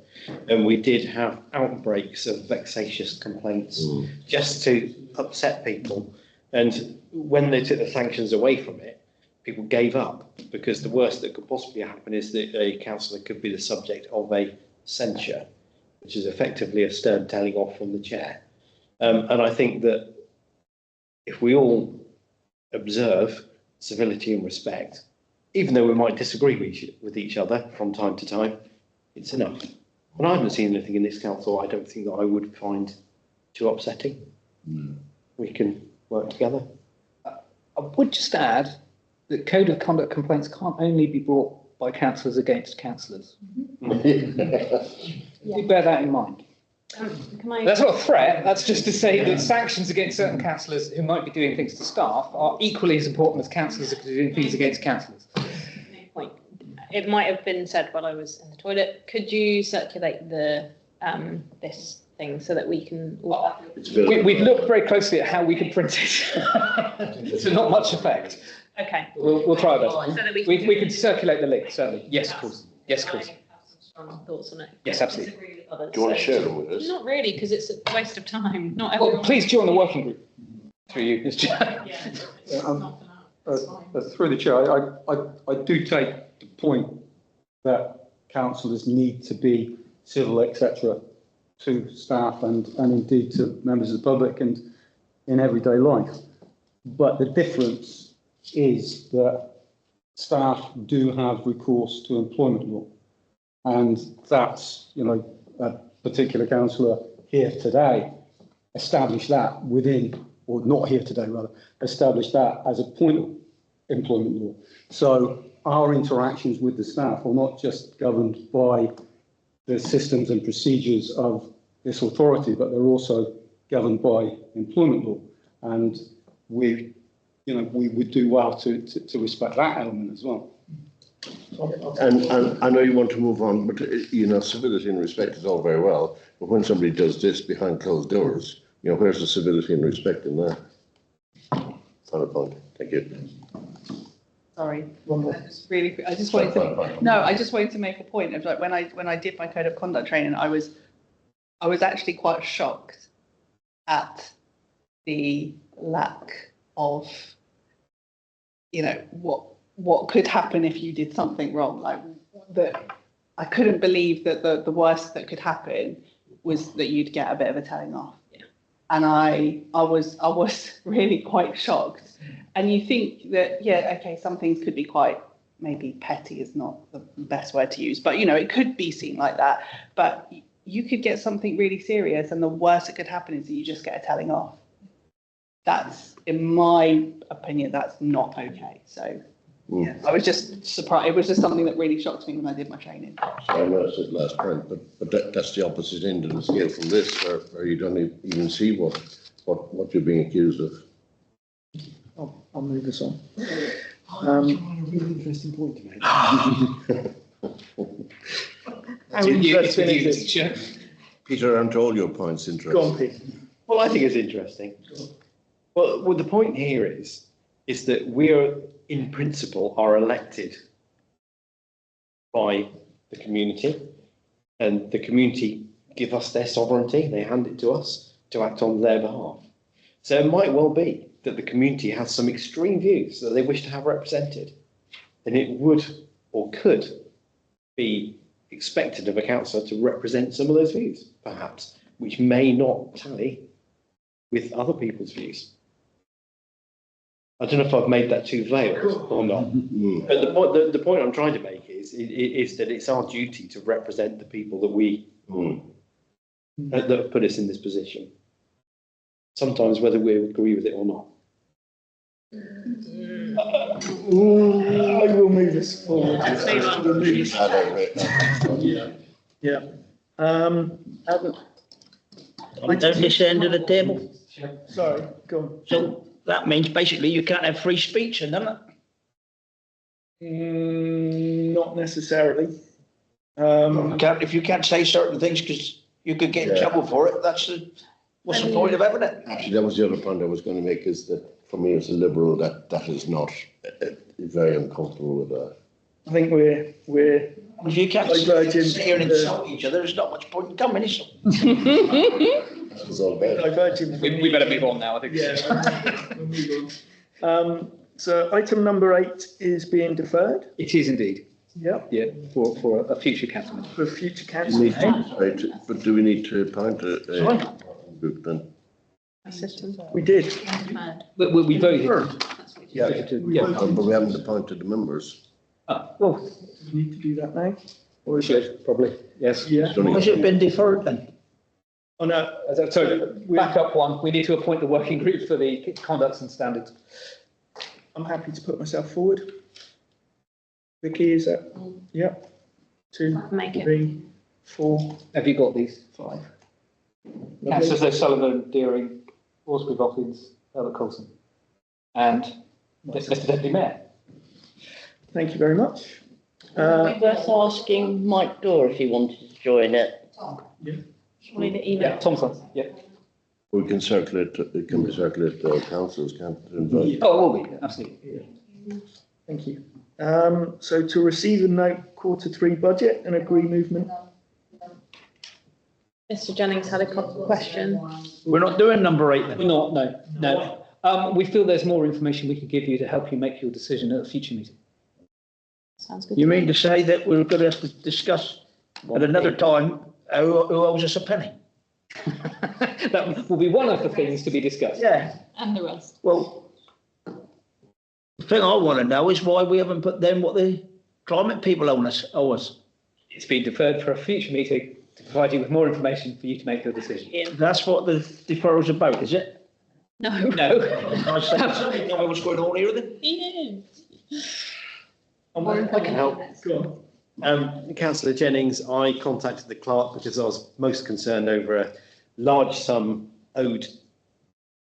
and we did have outbreaks of vexatious complaints just to upset people. And when they took the sanctions away from it, people gave up, because the worst that could possibly happen is that a councillor could be the subject of a censure, which is effectively a stern telling off from the chair. And I think that if we all observe civility and respect, even though we might disagree with each other from time to time, it's enough. And I haven't seen anything in this council I don't think that I would find too upsetting. We can work together. I would just add that code of conduct complaints can't only be brought by councillors against councillors. Do bear that in mind. That's not a threat, that's just to say that sanctions against certain councillors who might be doing things to staff are equally as important as councillors who are doing things against councillors. Point. It might have been said while I was in the toilet. Could you circulate the this thing so that we can all... We've looked very closely at how we could print it. So not much effect. Okay. We'll try that. So that We can circulate the link, certainly. Yes, of course. Yes, of course. Strong thoughts on it. Yes, absolutely. Do you want to share them with us? Not really, because it's a waste of time. Not Well, everyone. please join the working group. Through you, Mr. Chair. Through the chair, I do take the point that councillors need to be civil, etc., to staff and indeed to members of the public and in everyday life. But the difference is that staff do have recourse to employment law. And that's, a particular councillor here today established that within, or not here today rather, established that as a point employment law. So our interactions with the staff are not just governed by the systems and procedures of this authority, but they're also governed by employment law. And we would do well to respect that element as well. And I know you want to move on, but civility and respect is all very well. But when somebody does this behind closed doors, where's the civility and respect in that? Final point. Thank you. Sorry. One more. I just wanted to make a point of like when I did my code of conduct training, I was actually quite shocked at the lack of, what could happen if you did something wrong. Like that, I couldn't believe that the worst that could happen was that you'd get a bit of a telling off. Yeah. And I was really quite shocked. And you think that, okay, some things could be quite, maybe petty is not the best word to use, but it could be seen like that. But you could get something really serious, and the worst that could happen is that you just get a telling off. That's, in my opinion, that's not okay. So yeah, I was just surprised. It was just something that really shocked me when I did my training. So I know I said last time, but that's the opposite end of the scale from this, where you don't even see what you're being accused of. I'll move this on. A really interesting point to make. Peter, aren't all your points interesting? Go on, Pete. Well, I think it's interesting. Well, the point here is that we are, in principle, are elected by the community, and the community give us their sovereignty. They hand it to us to act on their behalf. So it might well be that the community has some extreme views that they wish to have represented, and it would or could be expected of a councillor to represent some of those views, perhaps, which may not tally with other people's views. I don't know if I've made that too veiled or not. But the point I'm trying to make is that it's our duty to represent the people that we that have put us in this position. Sometimes whether we agree with it or not. I will move this forward. Yeah. I'm down this end of the table. Sorry, go on. So that means basically you can't have free speech, and doesn't it? Not necessarily. If you can't say certain things because you could get in trouble for it, what's the point of having it? Actually, that was the other point I was going to make, is that for me as a Liberal, that is not very uncomfortable with that. I think we're if you can't sit here and insult each other, there's not much point in coming, is there? That was all about. Diverging. We better move on now, I think. Yeah, we'll move on. So item number 8 is being deferred. It is indeed. Yep. Yeah, for a future council. For a future council. But do we need to appoint a group then? We did. We voted. Yeah. But we haven't appointed the members. Well, we need to do that now. Or We should, probably, yes. Yeah. Has it been deferred then? Oh, no. So back up one, we need to appoint the working group for the conducts and standards. I'm happy to put myself forward. Vicky, is that? Yep. 2, 3, 4. Have you got these? 5. Councillors O'Sullivan, Deering, Orsby Boffins, Herbert Coulson, and Mr Deputy Mayor. Thank you very much. Would be worth asking Mike Dorr if he wanted to join it. Yeah, Thompson, yeah. We can circulate, it can be circulated to councillors, can't it? Oh, it will be, absolutely. Thank you. So to receive and note Q3 budget and agree movement. Mr Jennings had a question. We're not doing number 8 then? We're not, no. We feel there's more information we could give you to help you make your decision at a future meeting. Sounds good. You mean to say that we're going to have to discuss at another time who owes us a penny? That will be one of the things to be discussed. Yeah. And the rest. Well, the thing I want to know is why we haven't put then what the climate people owe us. It's been deferred for a future meeting to provide you with more information for you to make your decision. That's what the deferral's about, is it? No. No. I said, know what's going on here then? Yeah. I can help. Go on. Councillor Jennings, I contacted the clerk because I was most concerned over a large sum owed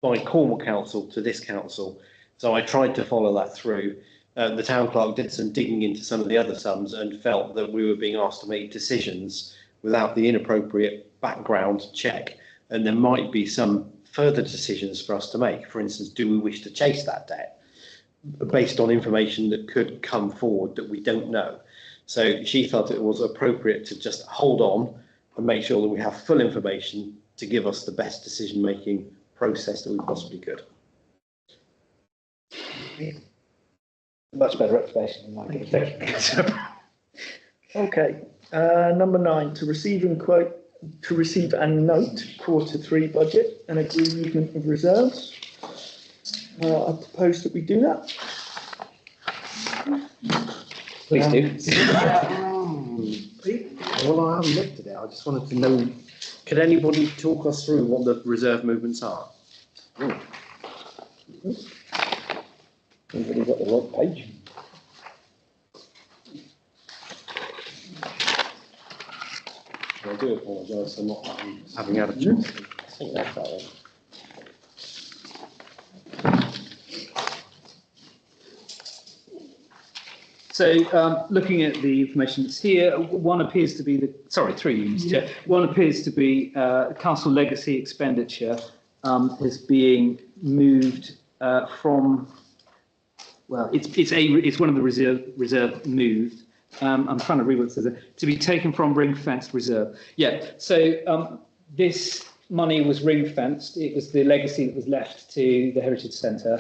by Cornwall Council to this council. So I tried to follow that through. The town clerk did some digging into some of the other sums and felt that we were being asked to make decisions without the inappropriate background check. And there might be some further decisions for us to make. For instance, do we wish to chase that debt based on information that could come forward that we don't know? So she felt it was appropriate to just hold on and make sure that we have full information to give us the best decision-making process that we possibly could. Much better explanation than I gave. Okay, number 9, to receive and note Q3 budget and agree movement of reserves. I propose that we do that. Please do. Well, I haven't looked at it. I just wanted to know, could anybody talk us through what the reserve movements are? Everybody got the right page. I do apologise for not having had a chance. I think that's right. So, looking at the information that's here, one appears to be three units, Chair. One appears to be council legacy expenditure is being moved from. Well, it's one of the reserve moved. I'm trying to read what it says there. To be taken from ring-fenced reserve. Yeah. So this money was ring-fenced. It was the legacy that was left to the Heritage Centre.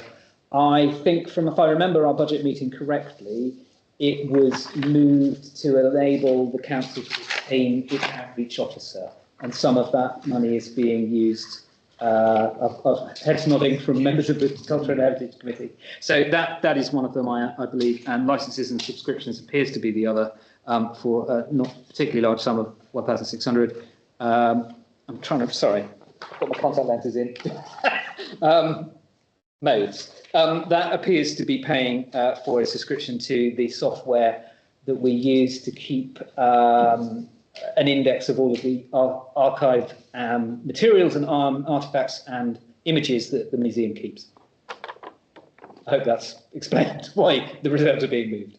I think, if I remember our budget meeting correctly, it was moved to enable the council to retain its outreach officer, and some of that money is being used. Of heads nodding from members of the Culture and Heritage Committee. So that is one of them, I believe, and licences and subscriptions appears to be the other for a not particularly large sum of 1,600. I'm trying to, sorry, put my contact lenses in. Modes. That appears to be paying for a subscription to the software that we use to keep an index of all of the archive materials and artifacts and images that the museum keeps. I hope that's explained why the reserves are being moved.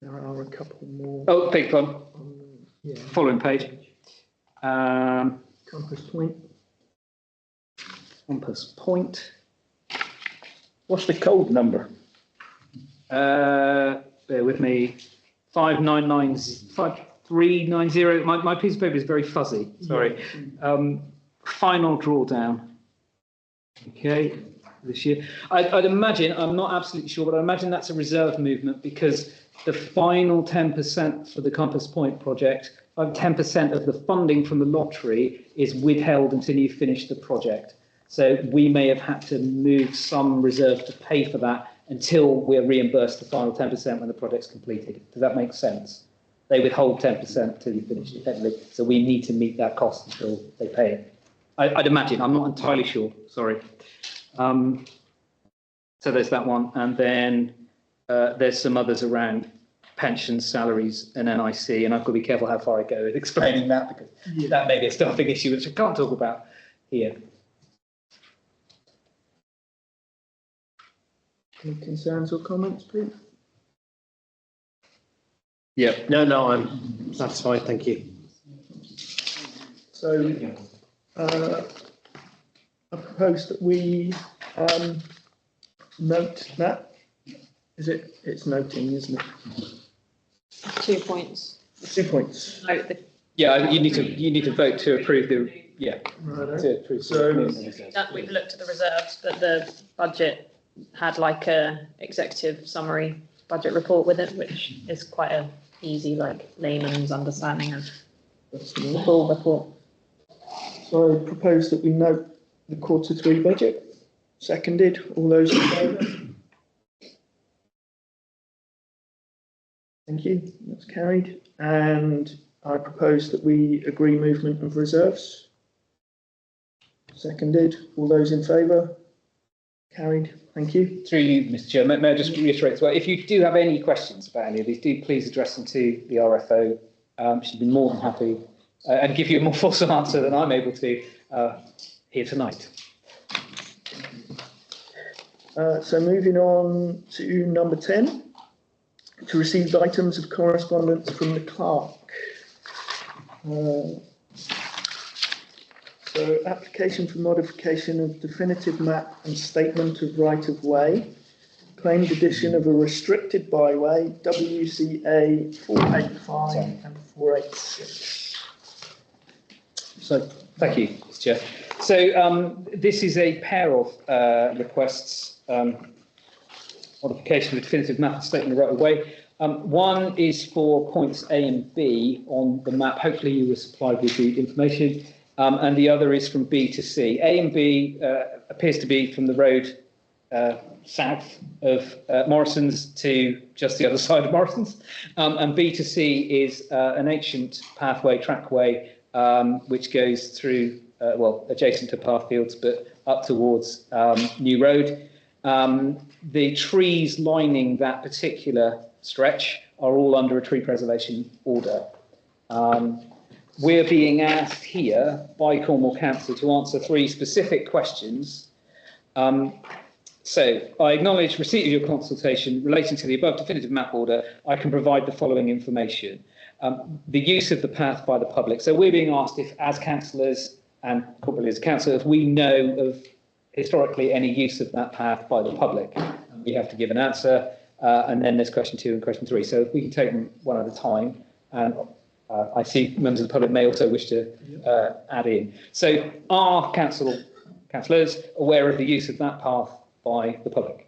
There are a couple more. Oh, big one. Yeah. Following page. Compass point. Compass point. What's the code number? Bear with me. 5390. My piece of paper is very fuzzy. Sorry. Final drawdown. Okay, this year. I'd imagine, I'm not absolutely sure, but I imagine that's a reserve movement because the final 10% for the Compass Point project, 10% of the funding from the lottery is withheld until you finish the project. So we may have had to move some reserve to pay for that until we're reimbursed the final 10% when the project's completed. Does that make sense? They withhold 10% till you finish it, effectively. So we need to meet that cost until they pay it. I'd imagine. I'm not entirely sure. Sorry. So there's that one. And then there's some others around pensions, salaries, and NIC. And I've got to be careful how far I go with explaining that because that may be a staffing issue, which I can't talk about here. Any concerns or comments, please? Yeah, no, I'm satisfied, thank you. So I propose that we note that. It's noting, isn't it? 2 points. 2 points. Note the. Yeah, you need to vote to approve the to approve. So That we've looked at the reserves, but the budget had like a executive summary budget report with it, which is quite a easy, like layman's understanding of the full report. So I propose that we note the Q3 budget. Seconded. All those in favour? Thank you. That's carried. And I propose that we agree movement of reserves. Seconded. All those in favour? Carried. Thank you. Through you, Mr. Chair, may I just reiterate as well, if you do have any questions about any of these, do please address them to the RFO. She'd be more than happy and give you a more fulsome answer than I'm able to here tonight. So moving on to number 10, to receive items of correspondence from the clerk. So application for modification of definitive map and statement of right of way, claimed addition of a restricted byway, WCA 485 and 486. So thank you, Mr. Chair. So this is a pair of requests, modification of the definitive map and statement of right of way. One is for points A and B on the map. Hopefully you were supplied with the information. And the other is from B to C. A and B appears to be from the road south of Morrison's to just the other side of Morrison's. And B to C is an ancient pathway, trackway, which goes through, well, adjacent to Pathfields, but up towards New Road. The trees lining that particular stretch are all under a tree preservation order. We're being asked here by Cornwall Council to answer 3 specific questions. So I acknowledge receipt of your consultation relating to the above definitive map order. I can provide the following information. The use of the path by the public. So we're being asked if, as councillors and corporately as council, if we know of historically any use of that path by the public. We have to give an answer. And then there's question 2 and question 3. So if we can take them one at a time. And I see members of the public may also wish to add in. So are councillors aware of the use of that path by the public?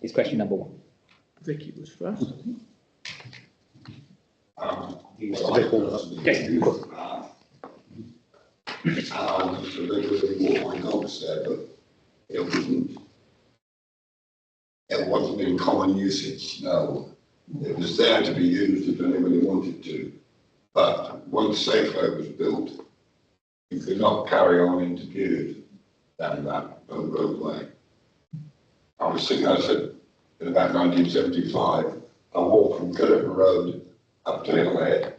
Is question number 1. Vicky was first. I used to regularly walk my dogs there, but it wasn't in common usage, no. It was there to be used if anybody wanted to. But once Safe Road was built, you could not carry on into Bude down that roadway. I was sitting, I said, in about 1975, I walked from Curtin Road up to Hillhead,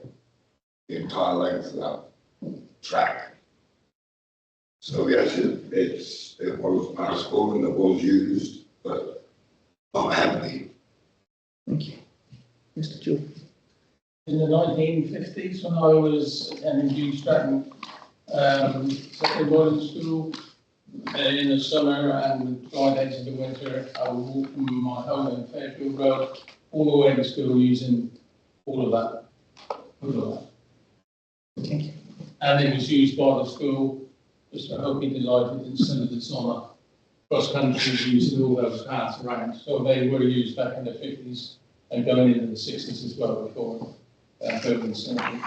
the entire length of that track. So yes, it was passable and it was used, but not heavily. Thank you. Mr. Jordan. In the 1950s, when I was attending Bude-Stratton secondary boarding school, in the summer and the dry days of the winter, I would walk from my home in Fairfield Road all the way to school using all of that. Thank you. And it was used by the school just for helping delighted instead of the summer. Cross country using all those paths around. So they were used back in the 50s and going into the 60s as well before building centre.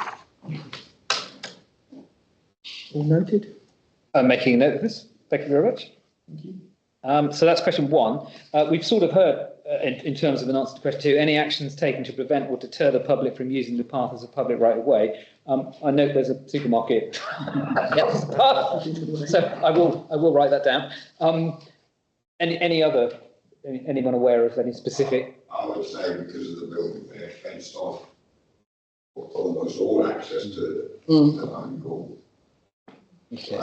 All noted. I'm making a note of this. Thank you very much. Thank you. So that's question 1. We've sort of heard, in terms of an answer to question 2, any actions taken to prevent or deter the public from using the path as a public right of way. I note there's a supermarket. So I will write that down. Anyone aware of any specific? I would say because of the building, they're fenced off almost all access to the Can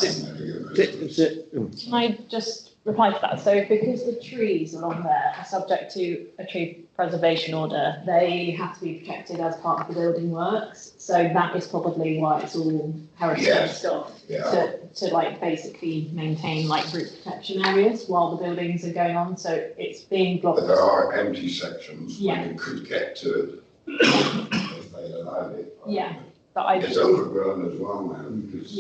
I just reply to that? So because the trees along there are subject to a tree preservation order, they have to be protected as part of the building works. So that is probably why it's all heritage stuff, to like basically maintain like root protection areas while the buildings are going on. So it's being blocked. But there are empty sections where you could get to if they allowed it. Yeah, but it's overgrown as well now because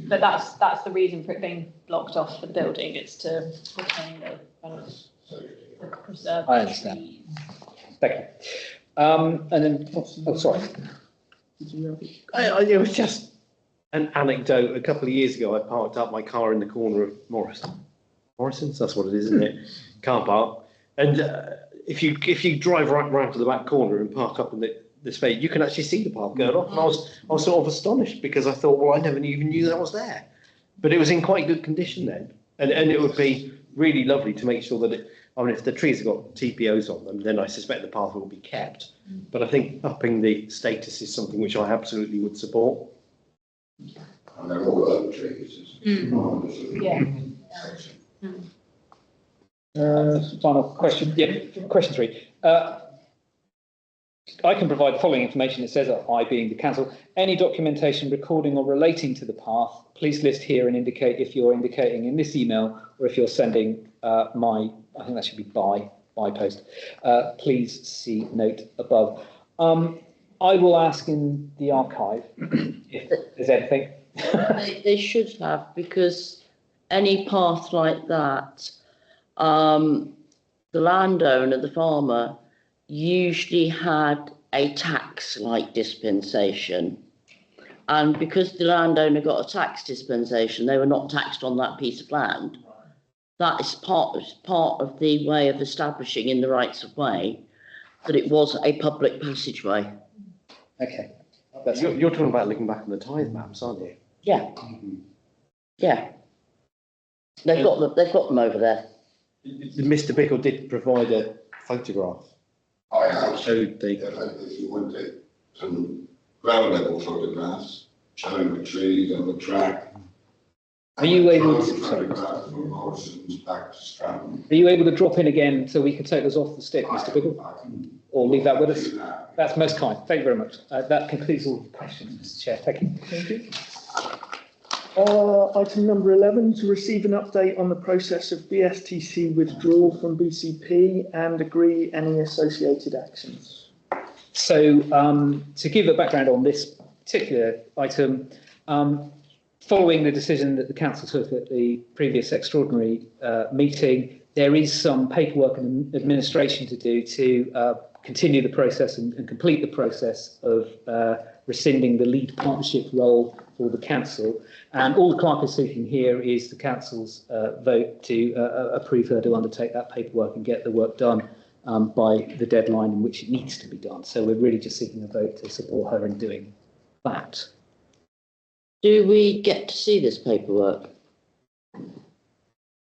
but that's the reason for it being blocked off for the building. It's to retain the preserved. I understand. Thank you. And then, sorry. It was just an anecdote. A couple of years ago, I parked up my car in the corner of Morrison's, that's what it is, isn't it? Car park. And if you drive right round to the back corner and park up in this space, you can actually see the path going off. And I was sort of astonished because I thought, well, I never even knew that was there. But it was in quite good condition then. And it would be really lovely to make sure that if the trees have got TPOs on them, then I suspect the path will be kept. But I think upping the status is something which I absolutely would support. And they're all oak trees. Final question. Yeah, question 3. I can provide the following information. It says, I being the council, any documentation recording or relating to the path, please list here and indicate if you're indicating in this email or if you're sending I think that should be by post. Please see note above. I will ask in the archive if there's anything. They should have, because any path like that, the landowner, the farmer, usually had a tax-like dispensation. And because the landowner got a tax dispensation, they were not taxed on that piece of land. That is part of the way of establishing in the rights of way that it was a public passageway. Okay. You're talking about looking back on the tithe maps, aren't you? Yeah. Yeah. They've got them over there. Mr. Bickle did provide a photograph. I have. Showed the. If you want it, some ground level photographs showing the trees and the track. Are you able to? Photographs from Morrison's back to Stratton. Are you able to drop in again so we can take those off the stick, Mr. Bickle? Or leave that with us? That's most kind. Thank you very much. That concludes all the questions, Mr. Chair. Thank you. Thank you. Item number 11, to receive an update on the process of BSTC withdrawal from BCP and agree any associated actions. So to give a background on this particular item, following the decision that the council took at the previous extraordinary meeting, there is some paperwork and administration to do to continue the process and complete the process of rescinding the lead partnership role for the council. And all the clerk is seeking here is the council's vote to approve her to undertake that paperwork and get the work done by the deadline in which it needs to be done. So we're really just seeking a vote to support her in doing that. Do we get to see this paperwork?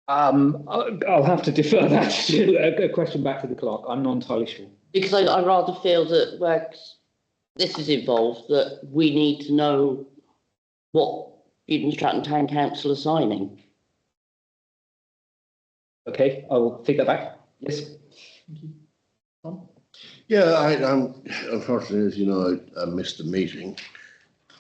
I'll have to defer that to a question back to the clerk. I'm not entirely sure. Because I rather feel that where this is involved, that we need to know what Bude-Stratton Town Council are signing. Okay, I will take that back. Yes. Thank you. Tom? Yeah, I'm unfortunately, as you know, I missed the meeting,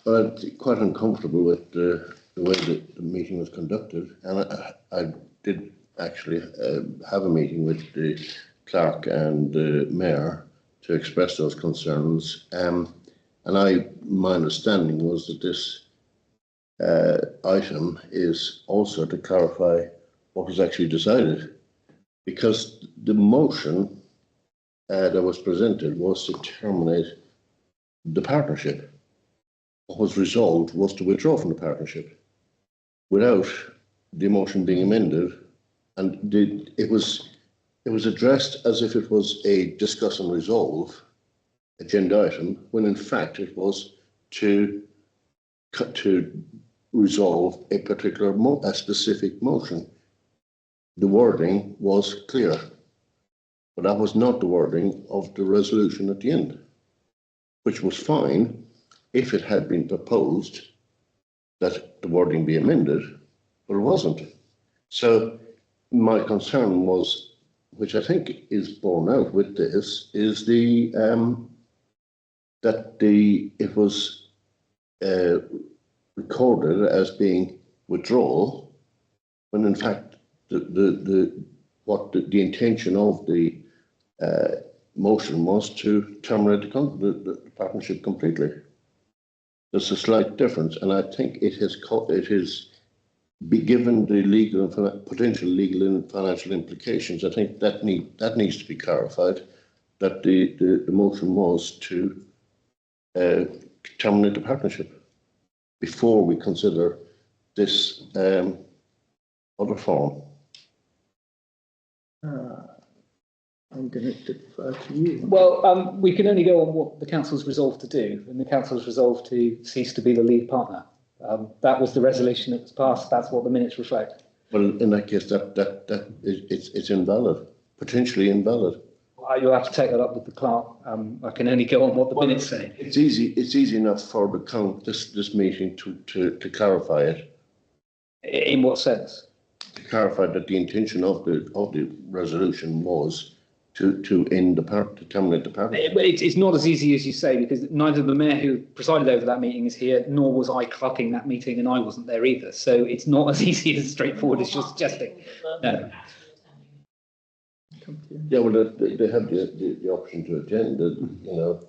but I'm quite uncomfortable with the way that the meeting was conducted. And I did actually have a meeting with the clerk and the mayor to express those concerns. And my understanding was that this item is also to clarify what was actually decided, because the motion that was presented was to terminate the partnership. What was resolved was to withdraw from the partnership without the motion being amended, and it was addressed as if it was a discuss and resolve agenda item, when in fact it was to resolve a particular a specific motion. The wording was clear, but that was not the wording of the resolution at the end, which was fine if it had been proposed that the wording be amended, but it wasn't. So my concern was, which I think is borne out with this, is it was recorded as being withdrawal, when in fact the intention of the motion was to terminate the partnership completely. There's a slight difference, and I think it has be given the legal and potential legal and financial implications. I think that needs to be clarified, that the motion was to terminate the partnership before we consider this other form. I'm going to defer to you. Well, we can only go on what the council's resolved to do, and the council's resolved to cease to be the lead partner. That was the resolution that was passed. That's what the minutes reflect. Well, in that case, it's invalid, potentially invalid. You'll have to take that up with the clerk. I can only go on what the minutes say. It's easy enough for the count, this meeting to clarify it. In what sense? To clarify that the intention of the resolution was to end to terminate the party. It's not as easy as you say, because neither the mayor who presided over that meeting is here, nor was I clerking that meeting, and I wasn't there either. So it's not as easy as straightforward as you're suggesting. No. Yeah, well, they have the option to attend, you know.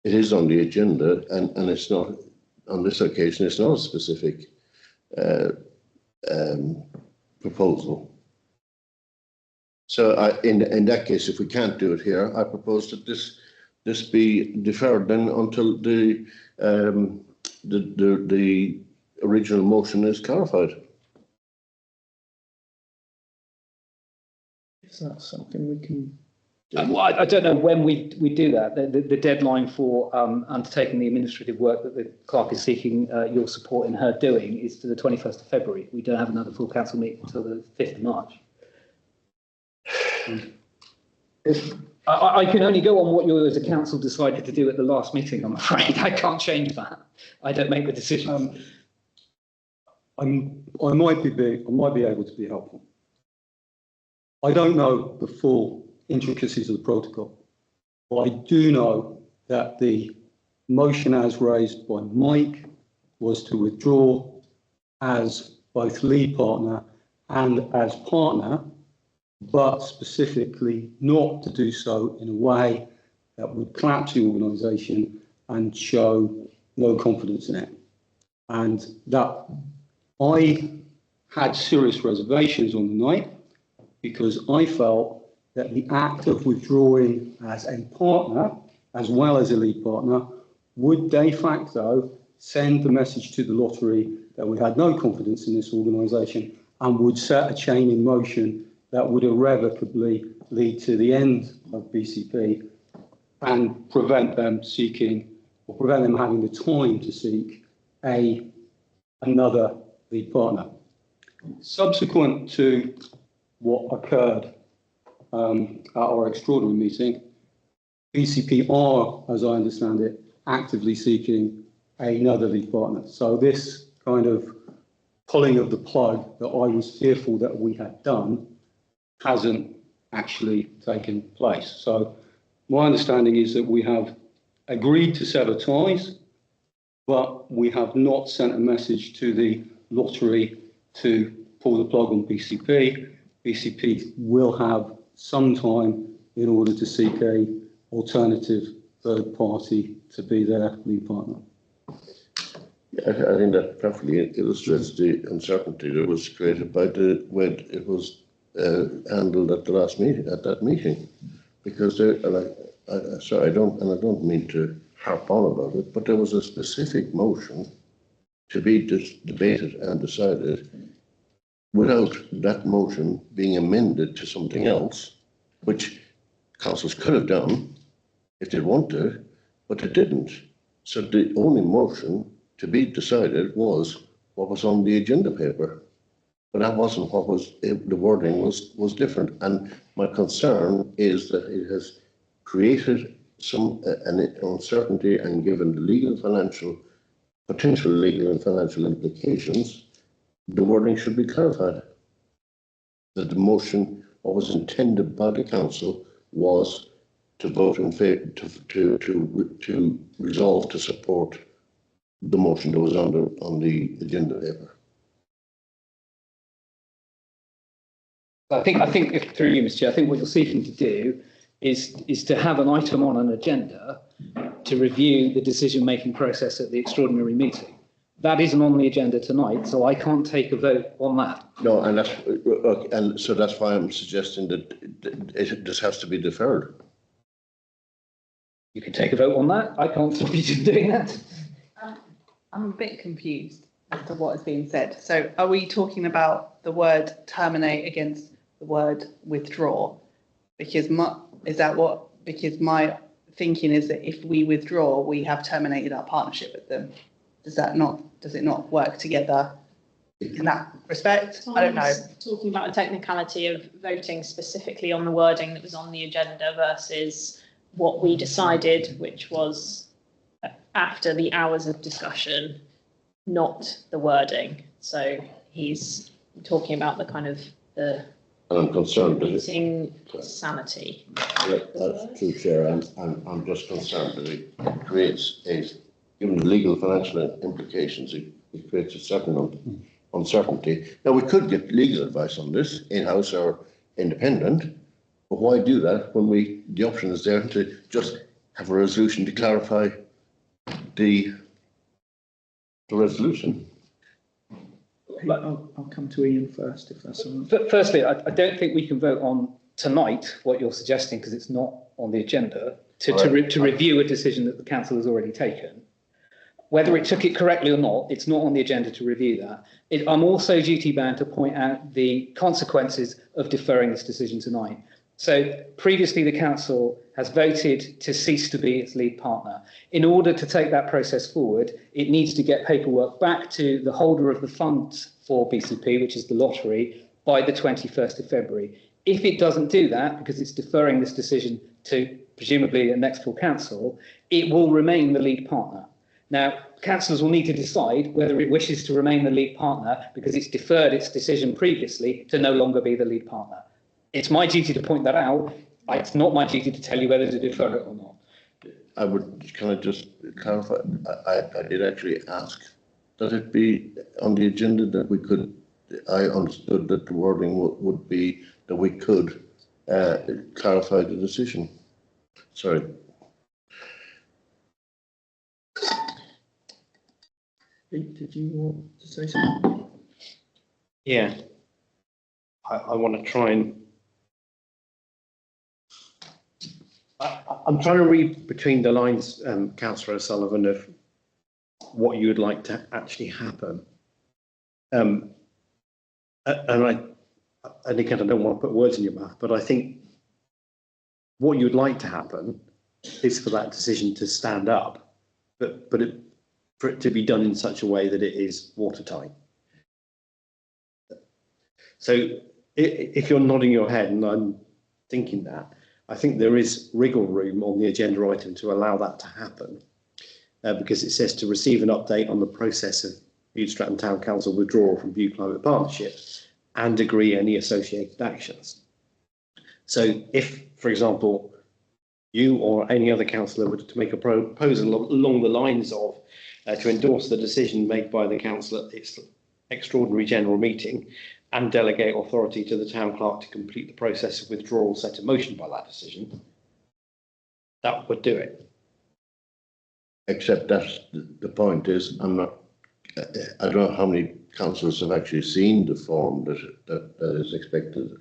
It is on the agenda, and it's not, on this occasion, it's not a specific proposal. So in that case, if we can't do it here, I propose that this be deferred then until the original motion is clarified. Is that something we can do? Well, I don't know when we do that. The deadline for undertaking the administrative work that the clerk is seeking your support in her doing is to the 21st of February. We don't have another full council meeting until the 5th of March. I can only go on what you as a council decided to do at the last meeting, I'm afraid. I can't change that. I don't make the decision. I might be able to be helpful. I don't know the full intricacies of the protocol, but I do know that the motion as raised by Mike was to withdraw as both lead partner and as partner, but specifically not to do so in a way that would collapse the organisation and show no confidence in it. And that I had serious reservations on the night, because I felt that the act of withdrawing as a partner, as well as a lead partner, would de facto send the message to the lottery that we had no confidence in this organisation, and would set a chain in motion that would irrevocably lead to the end of BCP and prevent them having the time to seek another lead partner. Subsequent to what occurred at our extraordinary meeting, BCP are, as I understand it, actively seeking another lead partner. So this kind of pulling of the plug that I was fearful that we had done hasn't actually taken place. So my understanding is that we have agreed to sever ties, but we have not sent a message to the lottery to pull the plug on BCP. BCP will have some time in order to seek a alternative third party to be their lead partner. I think that perfectly illustrates the uncertainty that was created by when it was handled at that meeting, because I don't mean to harp on about it, but there was a specific motion to be debated and decided without that motion being amended to something else, which councils could have done if they wanted, but they didn't. So the only motion to be decided was what was on the agenda paper. But that wasn't what was, the wording was different. And my concern is that it has created an uncertainty, and given the potential legal and financial implications, the wording should be clarified. That the motion, what was intended by the council, was to vote in favour, to resolve to support the motion that was on the agenda paper. I think if, through you, Mr. Chair, I think what you're seeking to do is to have an item on an agenda to review the decision-making process at the extraordinary meeting. That isn't on the agenda tonight, so I can't take a vote on that. No, and so that's why I'm suggesting that this has to be deferred. You can take a vote on that. I can't stop you from doing that. I'm a bit confused as to what is being said. So are we talking about the word terminate against the word withdraw? Because my thinking is that if we withdraw, we have terminated our partnership with them. Does it not work together in that respect? I don't know. Talking about a technicality of voting specifically on the wording that was on the agenda versus what we decided, which was after the hours of discussion, not the wording. So he's talking about the kind of the And I'm concerned that meeting sanity. that's true, Chair. I'm just concerned that it creates given the legal financial implications, it creates a certain uncertainty. Now, we could get legal advice on this, in-house or independent, but why do that when the option is there to just have a resolution to clarify the resolution? I'll come to Ian first, if that's all right. But firstly, I don't think we can vote on tonight what you're suggesting because it's not on the agenda to review a decision that the council has already taken. Whether it took it correctly or not, it's not on the agenda to review that. I'm also duty bound to point out the consequences of deferring this decision tonight. So previously the council has voted to cease to be its lead partner. In order to take that process forward, it needs to get paperwork back to the holder of the funds for BCP, which is the lottery, by the 21st of February. If it doesn't do that, because it's deferring this decision to presumably the next full council, it will remain the lead partner. Now, councillors will need to decide whether it wishes to remain the lead partner because it's deferred its decision previously to no longer be the lead partner. It's my duty to point that out. It's not my duty to tell you whether to defer it or not. Can I just clarify? I did actually ask that it be on the agenda that we could, I understood that the wording would be that we could clarify the decision. Sorry. Did you want to say something? Yeah. I want to try and... I'm trying to read between the lines, Councillor O'Sullivan, of what you would like to actually happen. And again, I don't want to put words in your mouth, but I think what you'd like to happen is for that decision to stand up, but for it to be done in such a way that it is watertight. So if you're nodding your head, and I'm thinking that, I think there is wriggle room on the agenda item to allow that to happen, because it says to receive an update on the process of Bude-Stratton Town Council withdrawal from Bude Climate Partnership and agree any associated actions. So if, for example, you or any other councillor were to make a proposal along the lines of to endorse the decision made by the council at its extraordinary general meeting and delegate authority to the town clerk to complete the process of withdrawal set in motion by that decision, that would do it. Except that's the point is, I don't know how many councillors have actually seen the form that is expected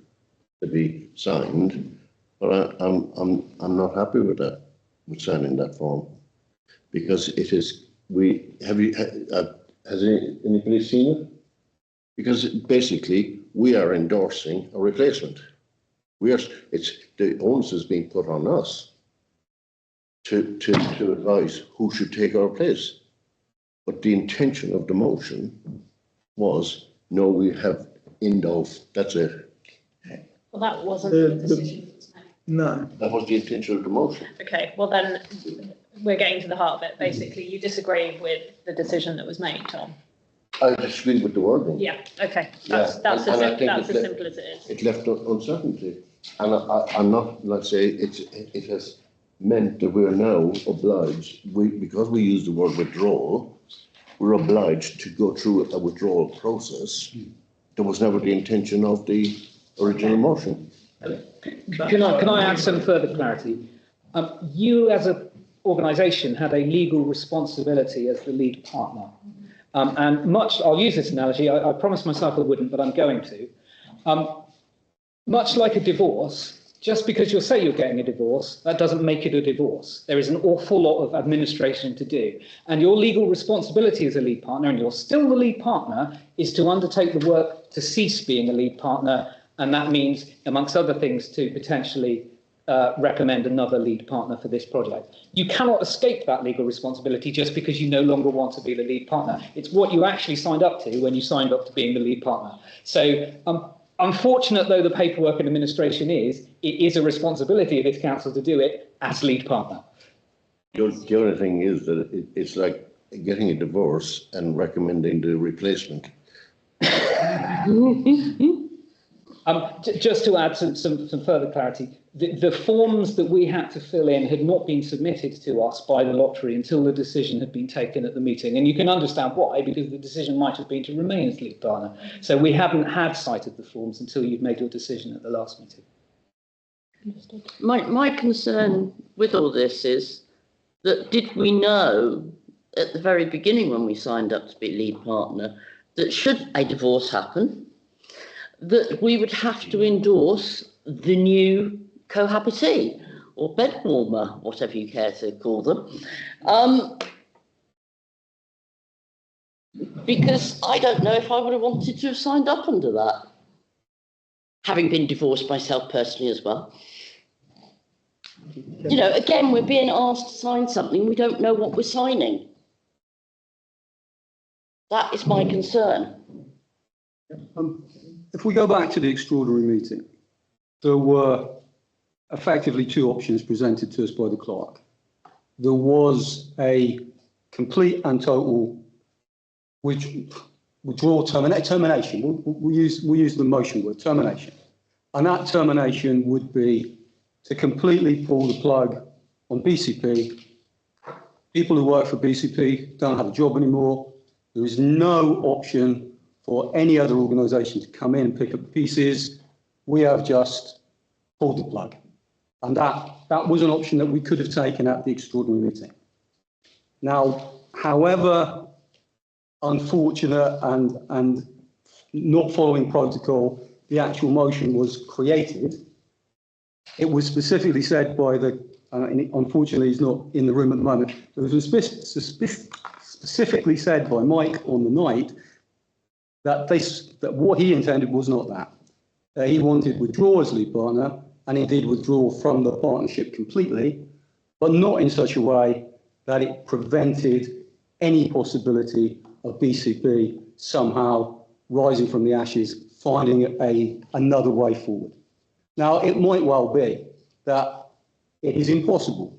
to be signed, but I'm not happy with that, with signing that form, because it is, has anybody seen it? Because basically we are endorsing a replacement. The onus is being put on us to advise who should take our place. But the intention of the motion was, no, we have Indolf, that's it. Well, that wasn't the decision that was made. No. That was the intention of the motion. Okay, well then, we're getting to the heart of it. Basically, you disagree with the decision that was made, Tom. I disagree with the wording. Yeah, okay. That's as simple as it is. It left uncertainty. And I'm not, let's say, it has meant that we're now obliged, because we use the word withdrawal, we're obliged to go through a withdrawal process. That was never the intention of the original motion. Can I add some further clarity? You as an organisation had a legal responsibility as the lead partner. I'll use this analogy, I promised myself I wouldn't, but I'm going to. Much like a divorce, just because you say you're getting a divorce, that doesn't make it a divorce. There is an awful lot of administration to do. And your legal responsibility as a lead partner, and you're still the lead partner, is to undertake the work to cease being a lead partner. And that means, amongst other things, to potentially recommend another lead partner for this project. You cannot escape that legal responsibility just because you no longer want to be the lead partner. It's what you actually signed up to when you signed up to being the lead partner. So unfortunate though the paperwork and administration is, it is a responsibility of this council to do it as lead partner. The other thing is that it's like getting a divorce and recommending the replacement. Just to add some further clarity, the forms that we had to fill in had not been submitted to us by the lottery until the decision had been taken at the meeting. And you can understand why, because the decision might have been to remain as lead partner. So we haven't had sight of the forms until you've made your decision at the last meeting. My concern with all this is that did we know at the very beginning when we signed up to be lead partner that should a divorce happen, that we would have to endorse the new cohabitee or bed warmer, whatever you care to call them. Because I don't know if I would have wanted to have signed up under that, having been divorced myself personally as well. You know, again, we're being asked to sign something, we don't know what we're signing. That is my concern. If we go back to the extraordinary meeting, there were effectively two options presented to us by the clerk. There was a complete and total withdrawal termination. We'll use the motion word, termination. And that termination would be to completely pull the plug on BCP. People who work for BCP don't have a job anymore. There is no option for any other organisation to come in and pick up the pieces. We have just pulled the plug. And that was an option that we could have taken at the extraordinary meeting. Now, however unfortunate and not following protocol the actual motion was created, it was specifically said by the, unfortunately he's not in the room at the moment, it was specifically said by Mike on the night that what he intended was not that. He wanted withdrawal as lead partner, and he did withdraw from the partnership completely, but not in such a way that it prevented any possibility of BCP somehow rising from the ashes, finding another way forward. Now, it might well be that it is impossible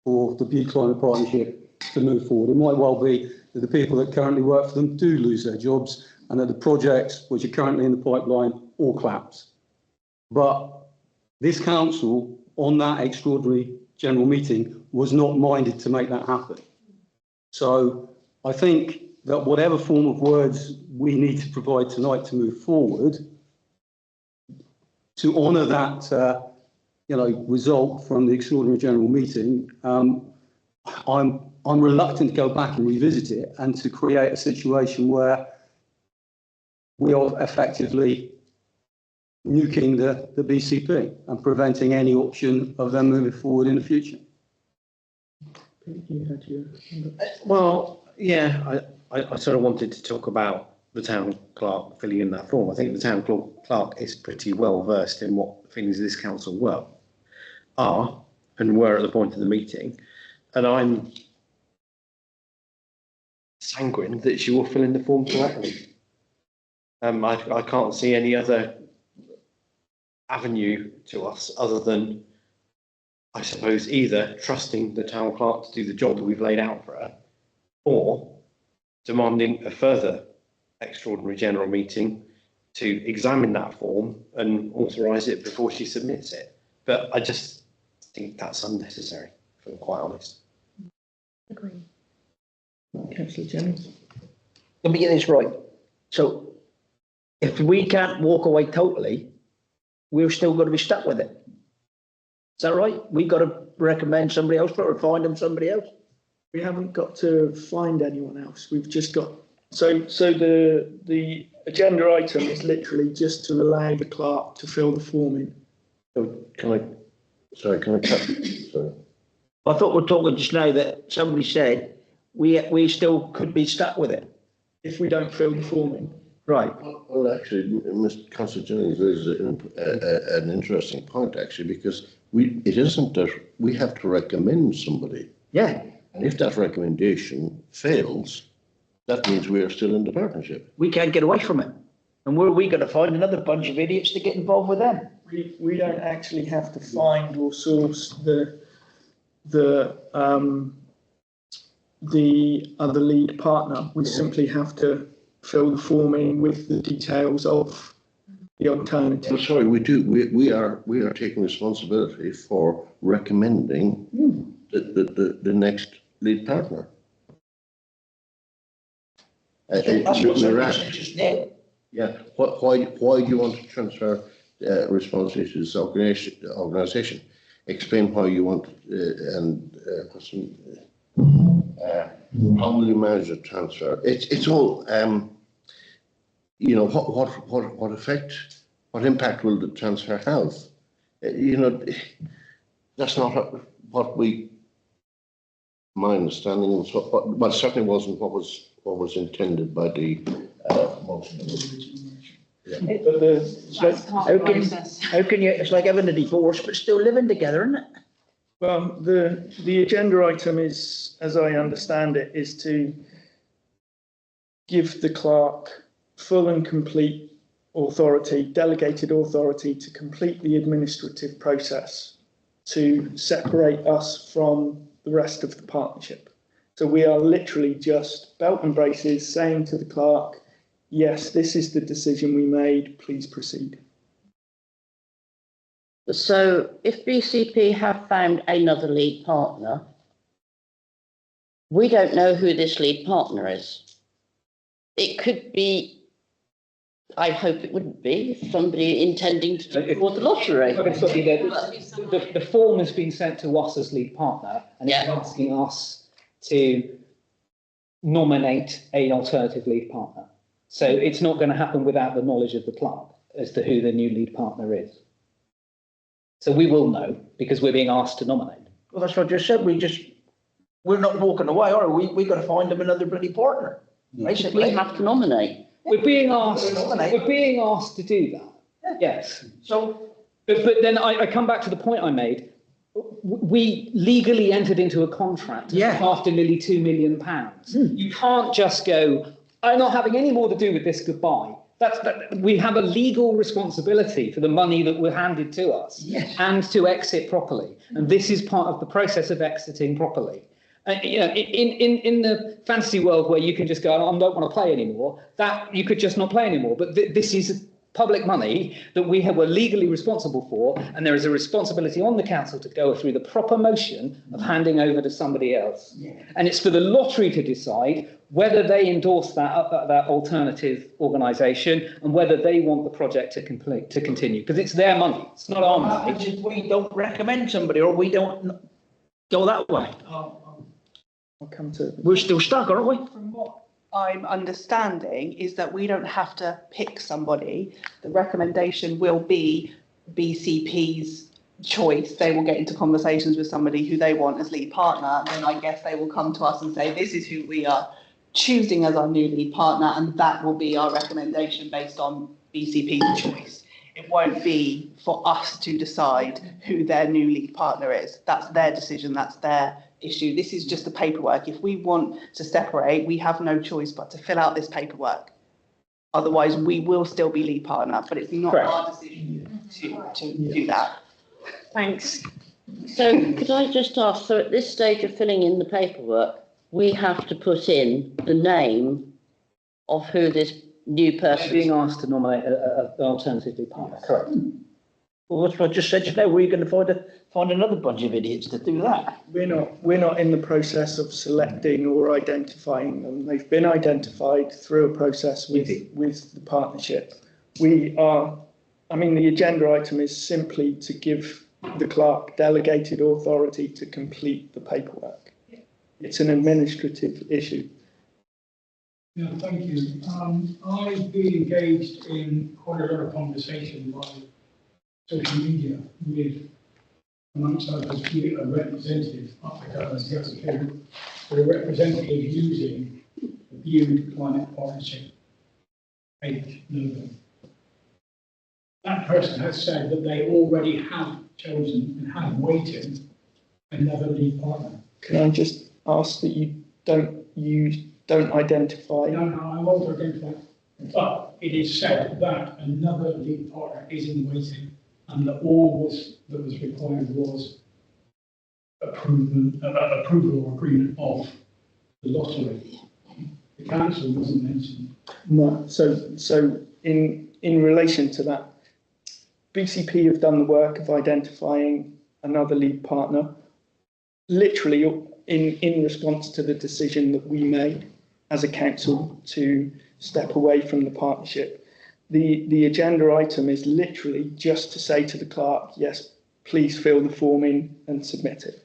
for the Bude Climate Partnership to move forward. It might well be that the people that currently work for them do lose their jobs and that the projects which are currently in the pipeline all collapse. But this council, on that extraordinary general meeting, was not minded to make that happen. So I think that whatever form of words we need to provide tonight to move forward, to honour that result from the extraordinary general meeting, I'm reluctant to go back and revisit it and to create a situation where we are effectively nuking the BCP and preventing any option of them moving forward in the future. Well, yeah, I sort of wanted to talk about the town clerk filling in that form. I think the town clerk is pretty well versed in what things this council are and were at the point of the meeting, and I'm sanguine that she will fill in the form correctly. I can't see any other avenue to us other than, I suppose, either trusting the town clerk to do the job that we've laid out for her, or demanding a further extraordinary general meeting to examine that form and authorise it before she submits it. But I just think that's unnecessary, if I'm quite honest. Agree. Councillor Jennings. Let me get this right. So if we can't walk away totally, we're still going to be stuck with it. Is that right? We've got to recommend somebody else for it or find them somebody else? We haven't got to find anyone else. We've just got, so the agenda item is literally just to allow the clerk to fill the form in. Can I cut? Sorry. I thought we were talking just now that somebody said we still could be stuck with it. If we don't fill the form in. Right. Well, actually, Mr. Councillor Jennings raises an interesting point, actually, because it isn't that we have to recommend somebody. Yeah. And if that recommendation fails, that means we are still in the partnership. We can't get away from it. And where are we going to find another bunch of idiots to get involved with them? We don't actually have to find or source the other lead partner. We simply have to fill the form in with the details of the alternative. I'm sorry, we do. We are taking responsibility for recommending the next lead partner. That's what somebody just did. Yeah. Why do you want to transfer responsibility to this organisation? Explain why you want how will you manage the transfer? It's all you know, what effect, what impact will the transfer have? You know, that's not what my understanding was. Well, certainly wasn't what was intended by the motion. Yeah. How can you? It's like having a divorce, but still living together, isn't it? Well, the agenda item is, as I understand it, is to give the clerk full and complete authority, delegated authority to complete the administrative process, to separate us from the rest of the partnership. So we are literally just belt and braces saying to the clerk, yes, this is the decision we made, please proceed. So if BCP have found another lead partner, we don't know who this lead partner is. It could be, I hope it wouldn't be, somebody intending to defraud the lottery. The form has been sent to us as lead partner, and it's asking us to nominate an alternative lead partner. So it's not going to happen without the knowledge of the clerk as to who the new lead partner is. So we will know because we're being asked to nominate. Well, that's what I just said. We're not walking away, are we? We've got to find them another bloody partner. Basically, we have to nominate. We're being asked to do that. Yes. So, but then I come back to the point I made. We legally entered into a contract after nearly £2 million. You can't just go, I'm not having any more to do with this, goodbye. We have a legal responsibility for the money that was handed to us and to exit properly. And this is part of the process of exiting properly. You know, in the fantasy world where you can just go, I don't want to play anymore, that you could just not play anymore. But this is public money that we were legally responsible for, and there is a responsibility on the council to go through the proper motion of handing over to somebody else. And it's for the lottery to decide whether they endorse that alternative organisation and whether they want the project to continue, because it's their money, it's not our money. What happens if we don't recommend somebody or we don't go that way? I'll come to it. We're still stuck, aren't we? From what I'm understanding is that we don't have to pick somebody. The recommendation will be BCP's choice. They will get into conversations with somebody who they want as lead partner. Then I guess they will come to us and say, this is who we are choosing as our new lead partner, and that will be our recommendation based on BCP's choice. It won't be for us to decide who their new lead partner is. That's their decision, that's their issue. This is just the paperwork. If we want to separate, we have no choice but to fill out this paperwork. Otherwise, we will still be lead partner, but it's not our decision to do that. Thanks. So could I just ask, so at this stage of filling in the paperwork, we have to put in the name of who this new person is? Being asked to nominate an alternative lead partner, correct. Well, that's what I just said just now. Where are you going to find another bunch of idiots to do that? We're not in the process of selecting or identifying them. They've been identified through a process with the partnership. The agenda item is simply to give the clerk delegated authority to complete the paperwork. It's an administrative issue. Yeah, thank you. I've been engaged in quite a lot of conversation by social media with, amongst others, a representative up the government, with a representative using the Bude Climate Partnership H. Logan. That person has said that they already have chosen and have waited another lead partner. Can I just ask that you don't identify? No, I won't identify. But it is said that another lead partner is in waiting, and that all that was required was approval or agreement of the lottery. The council wasn't mentioned. No. So in relation to that, BCP have done the work of identifying another lead partner, literally in response to the decision that we made as a council to step away from the partnership. The agenda item is literally just to say to the clerk, yes, please fill the form in and submit it.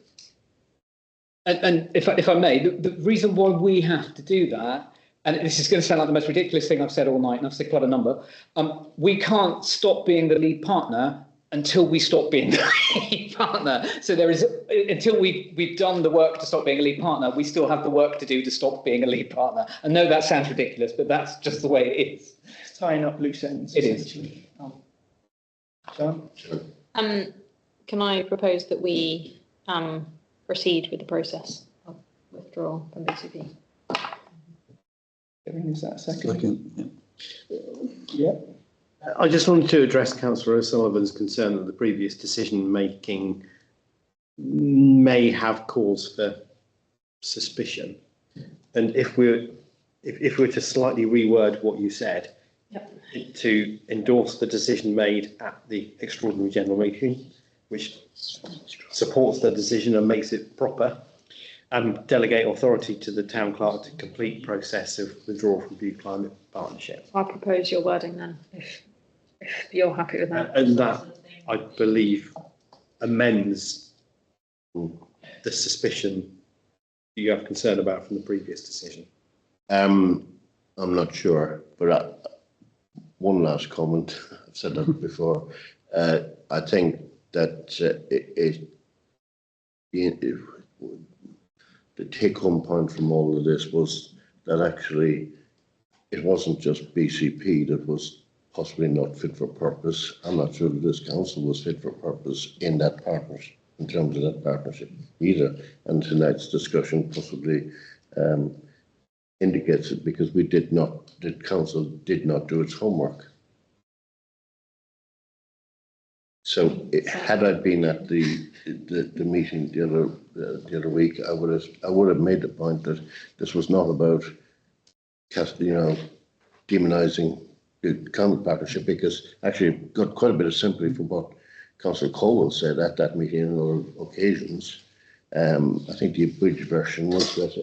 And if I may, the reason why we have to do that, and this is going to sound like the most ridiculous thing I've said all night, and I've said quite a number, we can't stop being the lead partner until we stop being the lead partner. So there is, until we've done the work to stop being a lead partner, we still have the work to do to stop being a lead partner. I know that sounds ridiculous, but that's just the way it is. It's tying up loose ends. It is. John? Can I propose that we proceed with the process of withdrawal from BCP? Is that a second? Yeah. I just wanted to address Councillor O'Sullivan's concern that the previous decision making may have cause for suspicion. And if we're to slightly reword what you said, to endorse the decision made at the extraordinary general meeting, which supports the decision and makes it proper, and delegate authority to the town clerk to complete process of withdrawal from Bude Climate Partnership. I propose your wording then, if you're happy with that. And that, I believe, amends the suspicion you have concern about from the previous decision. I'm not sure, but one last comment. I've said that before. I think that the take-home point from all of this was that actually it wasn't just BCP that was possibly not fit for purpose. I'm not sure that this council was fit for purpose in that partnership, in terms of that partnership either. And tonight's discussion possibly indicates it, because the council did not do its homework. So had I been at the meeting the other week, I would have made the point that this was not about demonising the climate partnership, because actually it got quite a bit of sympathy from what Councillor Colwell said at that meeting on other occasions. I think the abridged version was that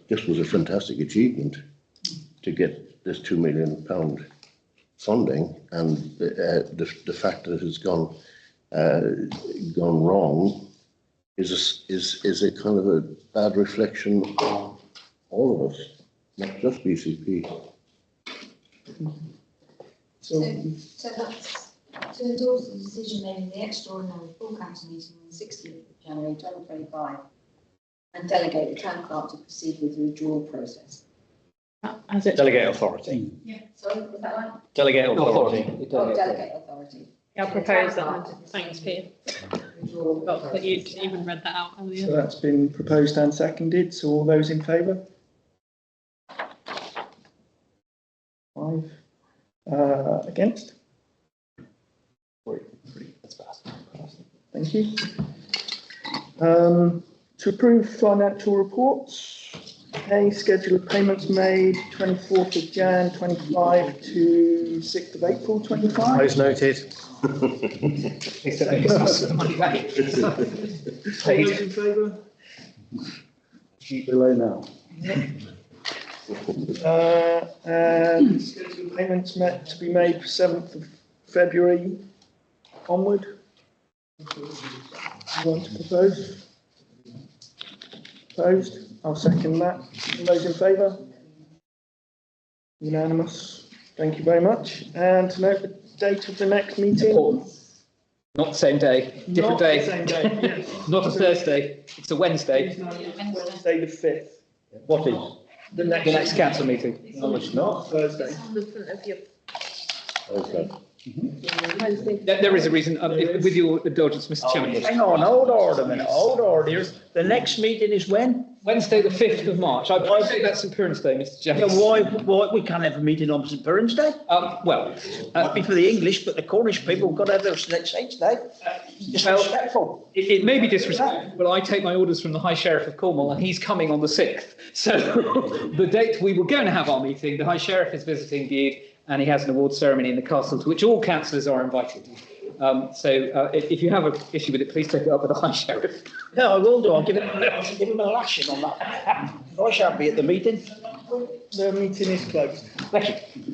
this was a fantastic achievement to get this £2 million funding, and the fact that it has gone wrong is a kind of a bad reflection on all of us, not just BCP. So that's to endorse the decision made in the extraordinary full council meeting on the 16th of January 2025 and delegate the town clerk to proceed with the withdrawal process. As it delegate authority. Yeah. Sorry, is that right? Delegate authority. Delegate authority. I'll propose that. Thanks, Peter. Well, that you'd even read that out earlier. So that's been proposed and seconded. So all those in favour? 5. Against? 3. That's passed. Thank you. To approve financial reports. Okay, schedule of payments made 24th of Jan 25 to 6th of April 25. Those noted. All those in favour? Keep below now. And schedule of payments met to be made 7th of February onward. You want to propose? Opposed? I'll second that. All those in favour? Unanimous. Thank you very much. And to note the date of the next meeting. Important. Not the same day, different day. Not the same day, yes. Not a Thursday, it's a Wednesday. Wednesday the 5th. What is? The the next council meeting. No, it's not. Thursday. On the front of your Okay. Wednesday. There is a reason, with your indulgence, Mr. Chairman. Hang on, hold on a minute, hold on. The next meeting is when? Wednesday, the 5th of March. I say that's St. Piran's Day, Mr. Yeah, James. why, we can't have a meeting on St. Piran's Day? Well, Happy for the English, but the Cornish people have got to have their Saints' Day. Disrespectful. it may be disrespectful, but I take my orders from the High Sheriff of Cornwall, and he's coming on the 6th. So the date we were going to have our meeting, the High Sheriff is visiting Bude, and he has an award ceremony in the castle to which all councillors are invited. If you have an issue with it, please take it up with the High Sheriff. No, I will do. I'll give him a lashing on that. I shan't be at the meeting. The meeting is closed. Thank you.